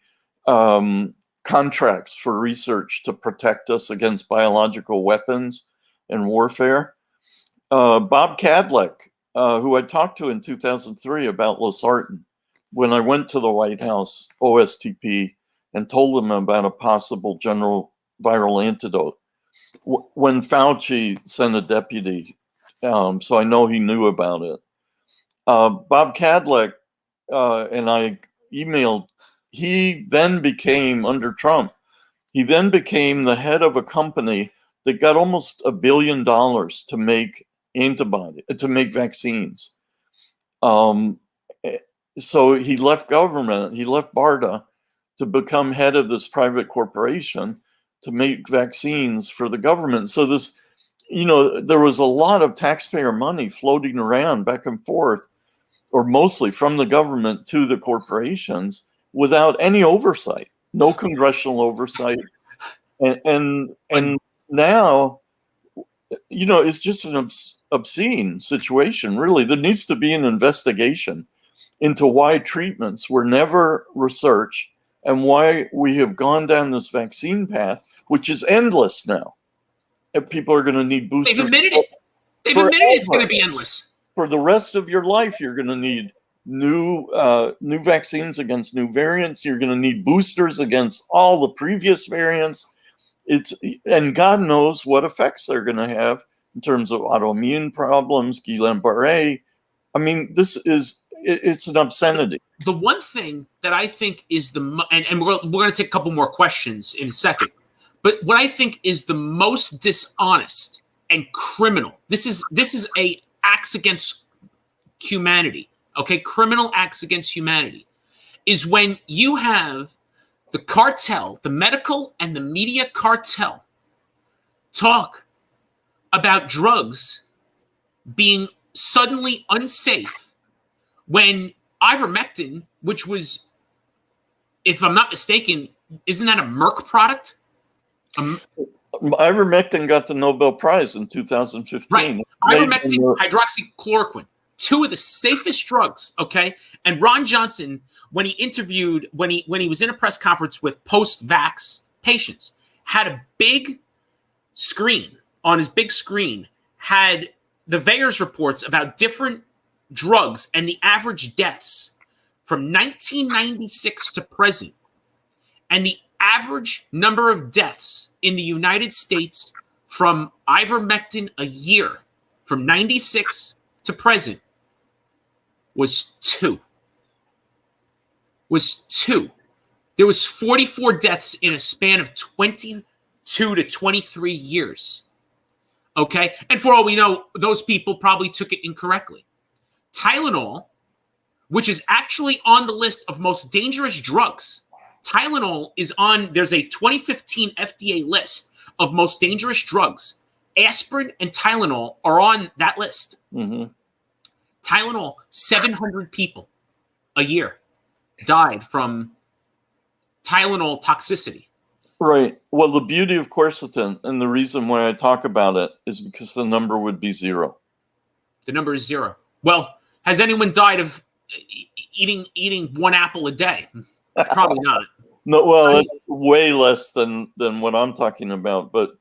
contracts for research to protect us against biological weapons and warfare. Bob Kadlec, who I talked to in 2003 about losartan, when I went to the White House OSTP and told them about a possible general viral antidote, when Fauci sent a deputy, so I know he knew about it. Bob Kadlec and I emailed. He then became, under Trump, He then became the head of a company that got almost $1 billion to make vaccines. So he left government, he left BARDA to become head of this private corporation to make vaccines for the government. So this, there was a lot of taxpayer money floating around back and forth, or mostly from the government to the corporations without any oversight, no congressional oversight. And now, it's just an obscene situation, really. There needs to be an investigation into why treatments were never researched and why we have gone down this vaccine path, which is endless now. And people are going to need boosters. They've admitted it. They've admitted it's going to be endless. For the rest of your life, you're going to need new vaccines against new variants. You're going to need boosters against all the previous variants. And God knows what effects they're going to have in terms of autoimmune problems, Guillain-Barré. I mean, it's an obscenity. The one thing that I think is and we're going to take a couple more questions in a second, but what I think is the most dishonest and criminal, this is a acts against humanity, okay? Criminal acts against humanity is when you have the cartel, the medical and the media cartel, talk about drugs being suddenly unsafe when ivermectin, which was, if I'm not mistaken, isn't that a Merck product? Ivermectin got the Nobel Prize in 2015. Right. Ivermectin, hydroxychloroquine, two of the safest drugs, okay? And Ron Johnson, when he was in a press conference with post-vax patients, had a big screen, on his big screen, had the VAERS reports about different drugs and the average deaths from 1996 to present. And the average number of deaths in the United States from ivermectin a year from 96 to present was 2. There was 44 deaths in a span of 22 to 23 years. Okay? And for all we know, those people probably took it incorrectly. Tylenol, which is actually on the list of most dangerous drugs. Tylenol is there's a 2015 FDA list of most dangerous drugs. Aspirin and Tylenol are on that list. Mm-hmm. Tylenol, 700 people a year died from Tylenol toxicity. Right. Well, the beauty of quercetin, and the reason why I talk about it, is because the number would be 0. The number is 0. Well, has anyone died of eating one apple a day? Probably not. No, well, it's way less than what I'm talking about. But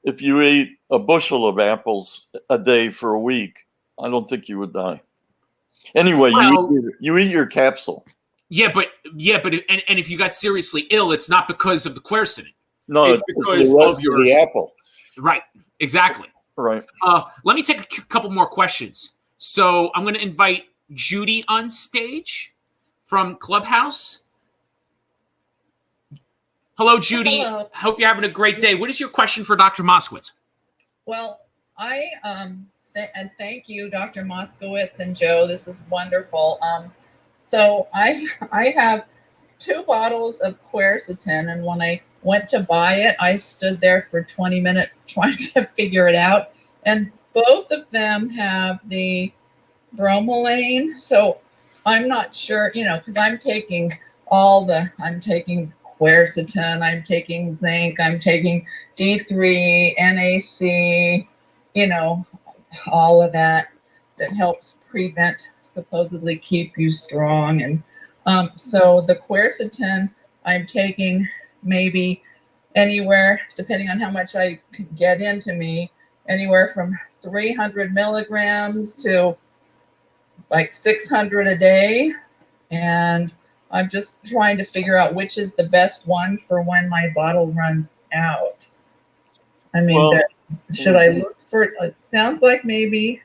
if you ate a bushel of apples a day for a week, I don't think you would die. Anyway, you eat your capsule. Yeah, but if you got seriously ill, it's not because of the quercetin. No, it's because of the apple. Right. Exactly. Right. Let me take a couple more questions. So I'm going to invite Judy on stage from Clubhouse. Hello, Judy. Hello. Hope you're having a great day. What is your question for Dr. Moskowitz? Well, I and thank you, Dr. Moskowitz and Joe. This is wonderful. So I have 2 bottles of quercetin, and when I went to buy it, I stood there for 20 minutes trying to figure it out. And both of them have the bromelain. So I'm not sure, because I'm taking quercetin, I'm taking zinc, I'm taking D3, NAC, all of that helps prevent, supposedly keep you strong. And so the quercetin I'm taking maybe anywhere, depending on how much I can get into me, anywhere from 300 milligrams to like 600 a day. And I'm just trying to figure out which is the best one for when my bottle runs out. I mean, should I look for it? It sounds like maybe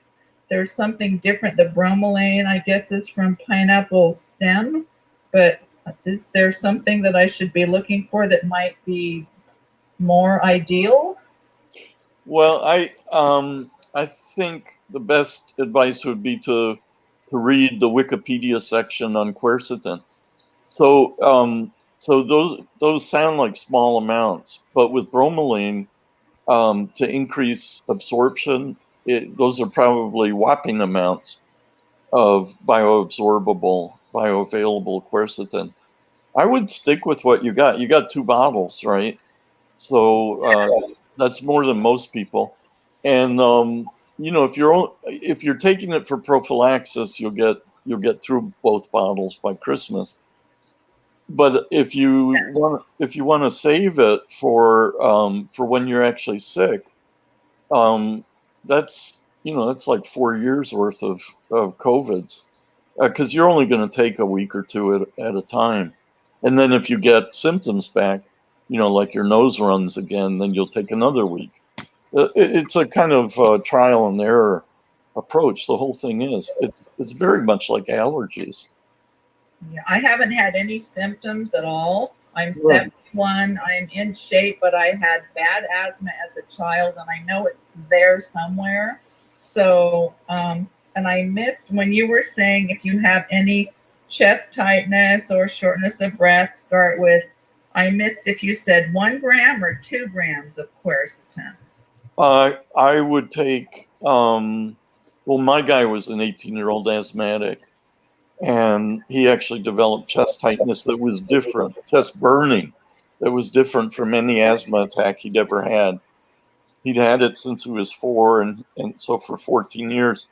there's something different. The bromelain, I guess, is from pineapple stem, but is there something that I should be looking for that might be more ideal? Well, I think the best advice would be to read the Wikipedia section on quercetin. So those sound like small amounts, but with bromelain, to increase absorption, those are probably whopping amounts of bioavailable quercetin. I would stick with what you got. You got 2 bottles, right? So that's more than most people. And if you're taking it for prophylaxis, you'll get through both bottles by Christmas. But if you want to save it for when you're actually sick, that's like 4 years worth of COVIDs, because you're only going to take a week or 2 at a time, and then if you get symptoms back, like your nose runs again, then you'll take another week. It's a kind of trial and error approach. The whole thing is it's very much like allergies. Yeah, I haven't had any symptoms at all. I'm Right. 71. I'm in shape, but I had bad asthma as a child, and I know it's there somewhere. So, and I missed when you were saying if you have any chest tightness or shortness of breath, start with. I missed if you said 1 gram or 2 grams of quercetin. I would take. Well, my guy was an 18-year-old asthmatic, and he actually developed chest tightness that was different, chest burning that was different from any asthma attack he'd ever had. He'd had it since he was 4, and so for 14 years.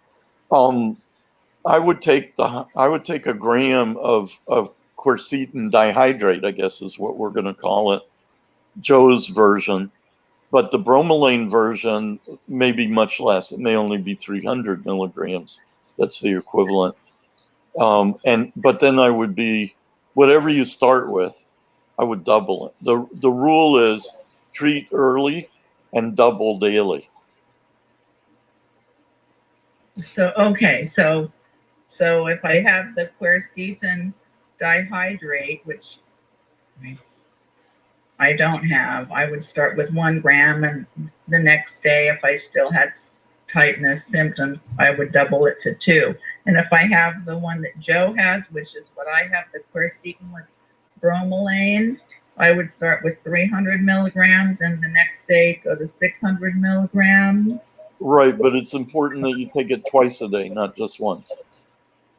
I would take a gram of quercetin dihydrate, I guess is what we're going to call it, Joe's version. But the bromelain version may be much less. It may only be 300 milligrams. That's the equivalent. But then I would be, whatever you start with, I would double it. The rule is treat early and double daily. So, okay, so if I have the quercetin dihydrate, which I don't have, I would start with 1 gram, and the next day, if I still had tightness symptoms, I would double it to 2. And if I have the one that Joe has, which is what I have, the quercetin with bromelain, I would start with 300 milligrams, and the next day go to 600 milligrams. Right, but it's important that you take it twice a day, not just once.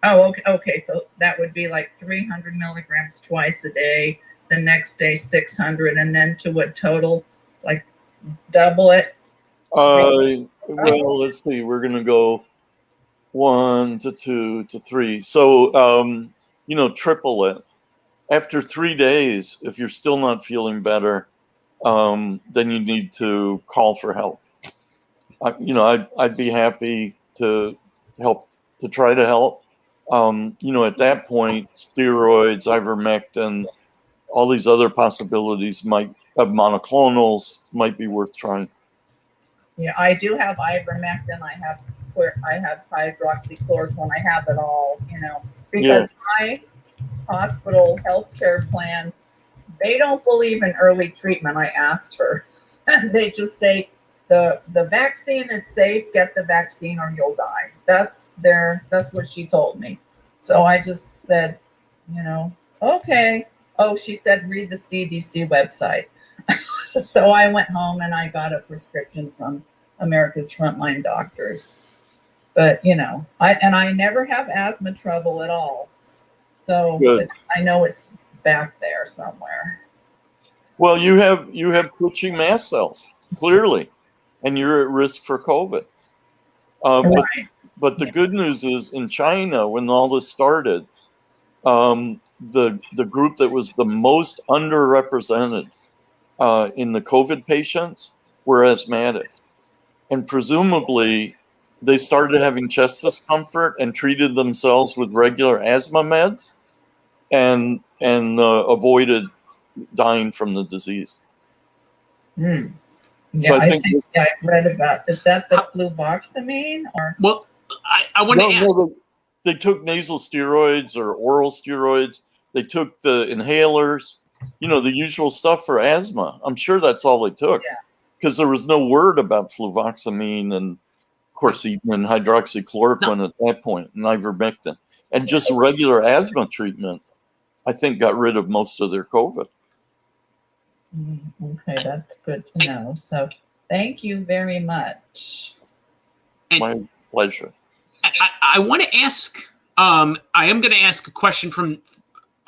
Oh, okay. So that would be like 300 milligrams twice a day. The next day 600, and then to what total? Like double it? Well, let's see. We're gonna go 1 to 2 to 3. So triple it. After 3 days, if you're still not feeling better, then you need to call for help. I'd be happy to help, to try to help. At that point, steroids, ivermectin, all these other possibilities might have monoclonals might be worth trying. Yeah, I do have ivermectin. I have hydroxychloroquine. I have it all, because my hospital healthcare plan, they don't believe in early treatment. I asked her. They just say the vaccine is safe. Get the vaccine or you'll die. That's what she told me. So I just said, okay. Oh, she said, read the CDC website. So I went home and I got a prescription from America's Frontline Doctors. But, I never have asthma trouble at all. So I know it's back there somewhere. Well, you have twitching mast cells, clearly, and you're at risk for COVID. Right. But the good news is, in China, when all this started, the group that was the most underrepresented in the COVID patients were asthmatics. And presumably, they started having chest discomfort and treated themselves with regular asthma meds and avoided dying from the disease. Yeah, So I think I've read about, is that the fluvoxamine or? Well, I want to ask. No, they took nasal steroids or oral steroids. They took the inhalers. the usual stuff for asthma. I'm sure that's all they took, because there was no word about fluvoxamine and quercetin and hydroxychloroquine at that point, and ivermectin. And just regular asthma treatment, I think, got rid of most of their COVID. Okay, that's good to know. So thank you very much. My pleasure. I want to ask, I am going to ask a question from,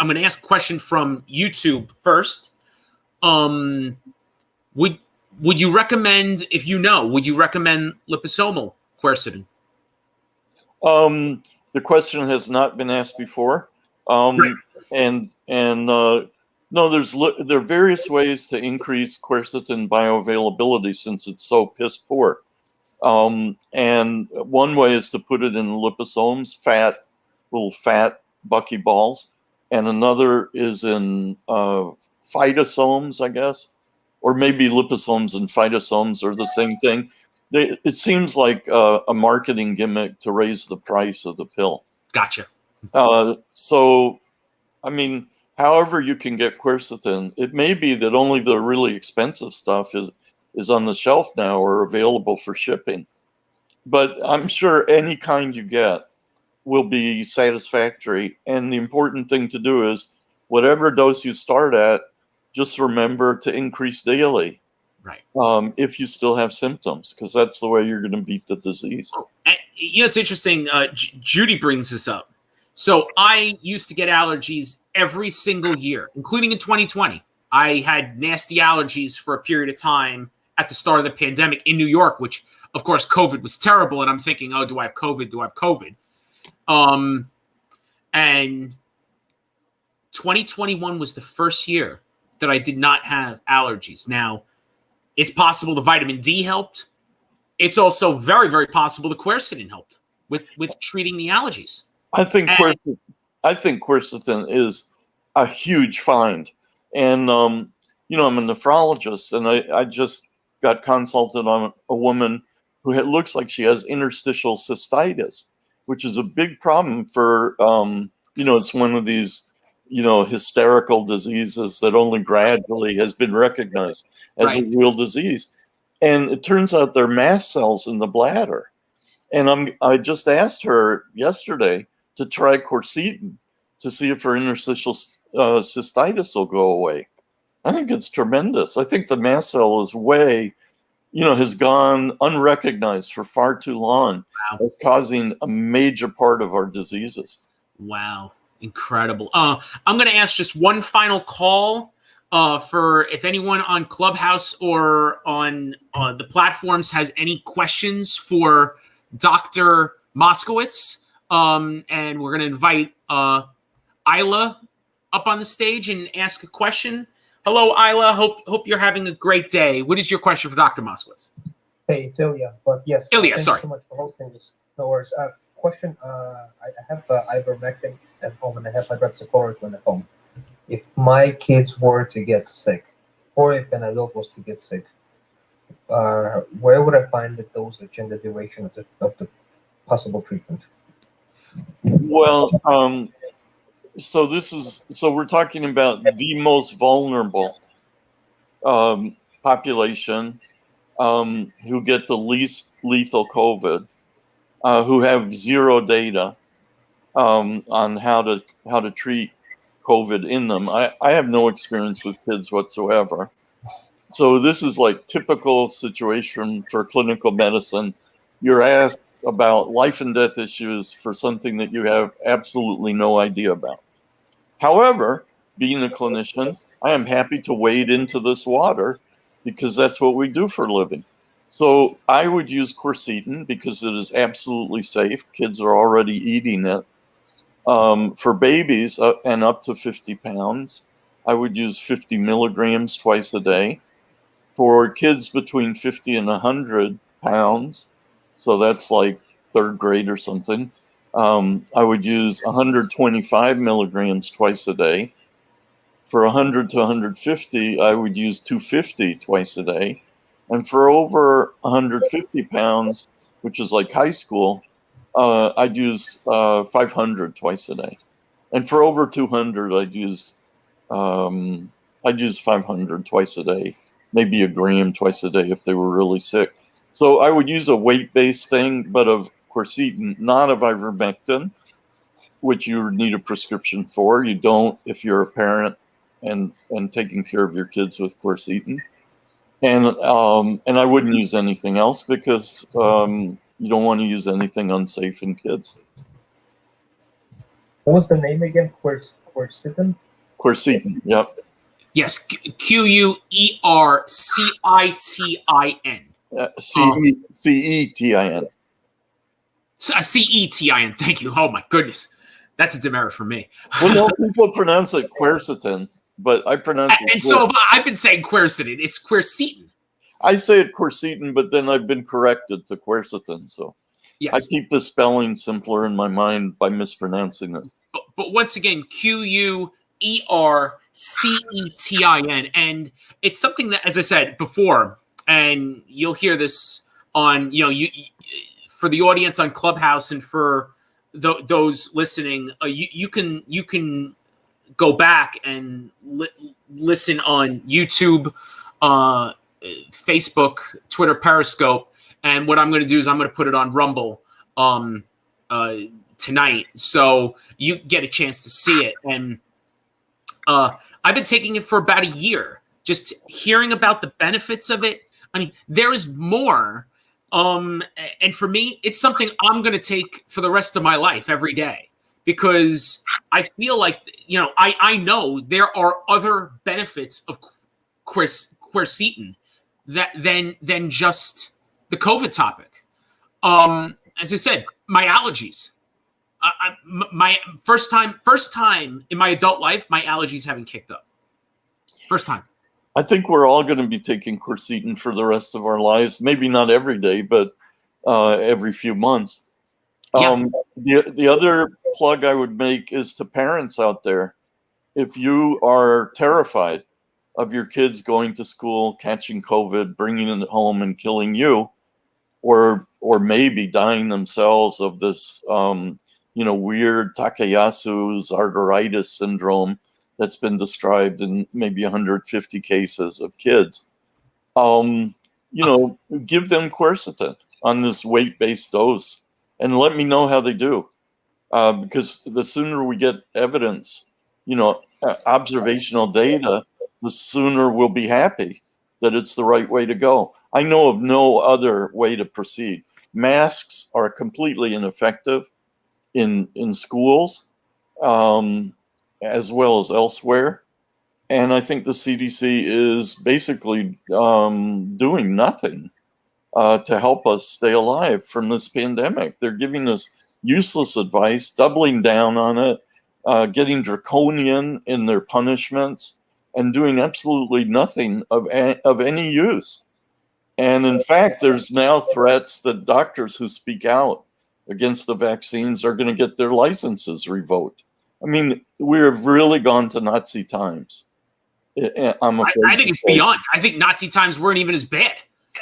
YouTube first. Would you recommend, if would you recommend liposomal quercetin? The question has not been asked before. Right. And no, there are various ways to increase quercetin bioavailability since it's so piss poor. And one way is to put it in liposomes, little fat buckyballs, and another is in phytosomes, I guess, or maybe liposomes and phytosomes are the same thing. It seems like a marketing gimmick to raise the price of the pill. Gotcha. So, I mean, however you can get quercetin, it may be that only the really expensive stuff is on the shelf now or available for shipping. But I'm sure any kind you get will be satisfactory. And the important thing to do is whatever dose you start at, just remember to increase daily. Right. If you still have symptoms, because that's the way you're going to beat the disease. It's interesting. Judy brings this up. So I used to get allergies every single year, including in 2020. I had nasty allergies for a period of time at the start of the pandemic in New York, which, of course, COVID was terrible. And I'm thinking, oh, do I have COVID? Do I have COVID? And 2021 was the first year that I did not have allergies. Now, it's possible the vitamin D helped. It's also very, very possible the quercetin helped with treating the allergies. I think quercetin is a huge find. And, I'm a nephrologist, and I just got consulted on a woman who looks like she has interstitial cystitis, which is a big problem for, it's one of these, hysterical diseases that only gradually has been recognized as a real disease. And it turns out there are mast cells in the bladder. And I just asked her yesterday to try quercetin to see if her interstitial cystitis will go away. I think it's tremendous. I think the mast cell is has gone unrecognized for far too long. Wow. It's causing a major part of our diseases. Wow. Incredible. I'm going to ask just one final call for if anyone on Clubhouse or on the platforms has any questions for Dr. Moskowitz. And we're going to invite Isla up on the stage and ask a question. Hello, Isla. Hope you're having a great day. What is your question for Dr. Moskowitz? Hey, it's Ilya. But yes, Ilya, sorry. Thank you so much for hosting this. No worries. Question. I have ivermectin at home and I have hydroxychloroquine at home. If my kids were to get sick, or if an adult was to get sick, where would I find the dosage and the duration of the possible treatment? Well, so we're talking about the most vulnerable population who get the least lethal COVID, who have zero data on how to treat COVID in them. I have no experience with kids whatsoever. So this is like typical situation for clinical medicine. You're asked about life and death issues for something that you have absolutely no idea about. However, being a clinician, I am happy to wade into this water because that's what we do for a living. So I would use quercetin because it is absolutely safe. Kids are already eating it. For babies and up to 50 pounds, I would use 50 milligrams twice a day. For kids between 50 and 100 pounds, so that's like third grade or something, I would use 125 milligrams twice a day. For 100 to 150, I would use 250 twice a day. And for over 150 pounds, which is like high school, I'd use 500 twice a day. And for over 200, I'd use I'd use 500 twice a day, maybe a gram twice a day if they were really sick. So I would use a weight-based thing, but of quercetin, not of ivermectin, which you need a prescription for. You don't if you're a parent and taking care of your kids with quercetin. And I wouldn't use anything else because you don't want to use anything unsafe in kids. What was the name again? Quercitin? Quercetin, yep. Yes, Quercitin. Cetin. Cetin. Thank you. Oh my goodness, that's a demerit for me. Well, no, people pronounce it quercetin, but I pronounce it. And so I've been saying quercetin. It's quercetin. I say it quercetin, but then I've been corrected to quercetin. So yes. I keep the spelling simpler in my mind by mispronouncing it. But once again, Quercetin, and it's something that, as I said before, and you'll hear this on, you for the audience on Clubhouse and for those listening, you can go back and listen on YouTube, Facebook, Twitter, Periscope, and what I'm going to do is I'm going to put it on Rumble tonight, so you get a chance to see it. And I've been taking it for about a year, just hearing about the benefits of it. I mean, there is more. And for me, it's something I'm going to take for the rest of my life every day, because I feel like, I know there are other benefits of quercetin than just the COVID topic. As I said, my allergies. My first time in my adult life, my allergies haven't kicked up. First time. I think we're all going to be taking quercetin for the rest of our lives. Maybe not every day, but every few months. Yeah. The other plug I would make is to parents out there. If you are terrified of your kids going to school, catching COVID, bringing it home and killing you, or maybe dying themselves of this weird Takayasu's arteritis syndrome that's been described in maybe 150 cases of kids. Give them quercetin on this weight-based dose and let me know how they do. Because the sooner we get evidence, observational data, the sooner we'll be happy that it's the right way to go. I know of no other way to proceed. Masks are completely ineffective in schools, as well as elsewhere. And I think the CDC is basically doing nothing to help us stay alive from this pandemic. They're giving us useless advice, doubling down on it, getting draconian in their punishments, and doing absolutely nothing of any use. And in fact, there's now threats that doctors who speak out against the vaccines are going to get their licenses revoked. I mean, we have really gone to Nazi times. I'm afraid. I think it's beyond. I think Nazi times weren't even as bad.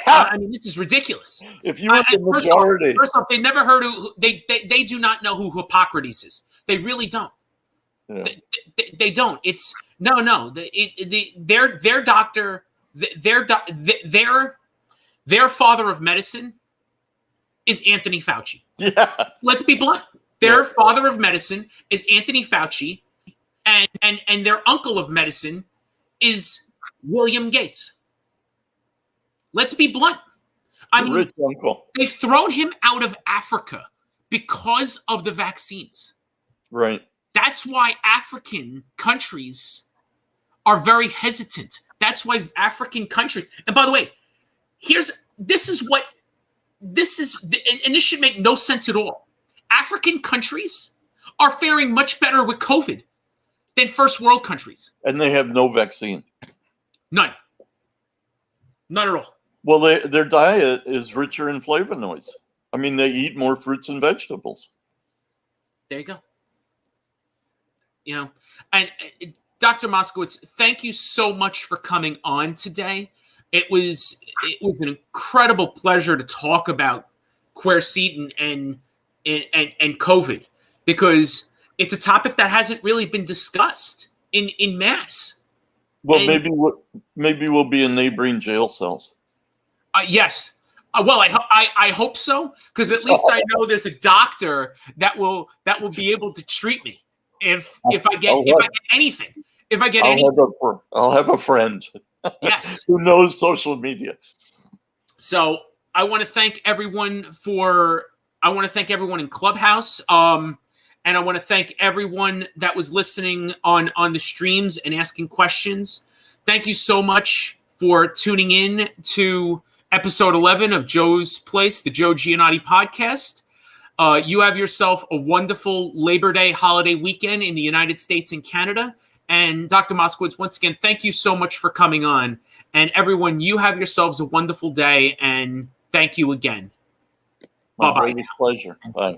I mean, this is ridiculous. If you want the majority, first off, they never heard of. They do not know who Hippocrates is. They really don't. Yeah. They don't. It's no. Their doctor, their father of medicine is Anthony Fauci. Yeah. Let's be blunt. Their father of medicine is Anthony Fauci, and their uncle of medicine is William Gates. Let's be blunt. I mean, rich uncle. They've thrown him out of Africa because of the vaccines. Right. That's why African countries are very hesitant. That's why African countries, and by the way, this should make no sense at all. African countries are faring much better with COVID than first world countries. And they have no vaccine. None at all. Well, their diet is richer in flavonoids. I mean, they eat more fruits and vegetables. There you go. And Dr. Moskowitz, thank you so much for coming on today. It was an incredible pleasure to talk about quercetin and COVID, because it's a topic that hasn't really been discussed in mass. Well, And- maybe we'll be in neighboring jail cells. Yes. Well, I hope so, because at least I know there's a doctor that will be able to treat me if I get anything. If I get anything. I'll have a friend. Yes. Who knows social media. So I want to thank everyone in Clubhouse. And I want to thank everyone that was listening on the streams and asking questions. Thank you so much for tuning in to episode 11 of Joe's Place, the Joe Giannotti podcast. You have yourself a wonderful Labor Day holiday weekend in the United States and Canada. And Dr. Moskowitz, once again, thank you so much for coming on. And everyone, you have yourselves a wonderful day, and thank you again. My Bye-bye. greatest pleasure. Bye.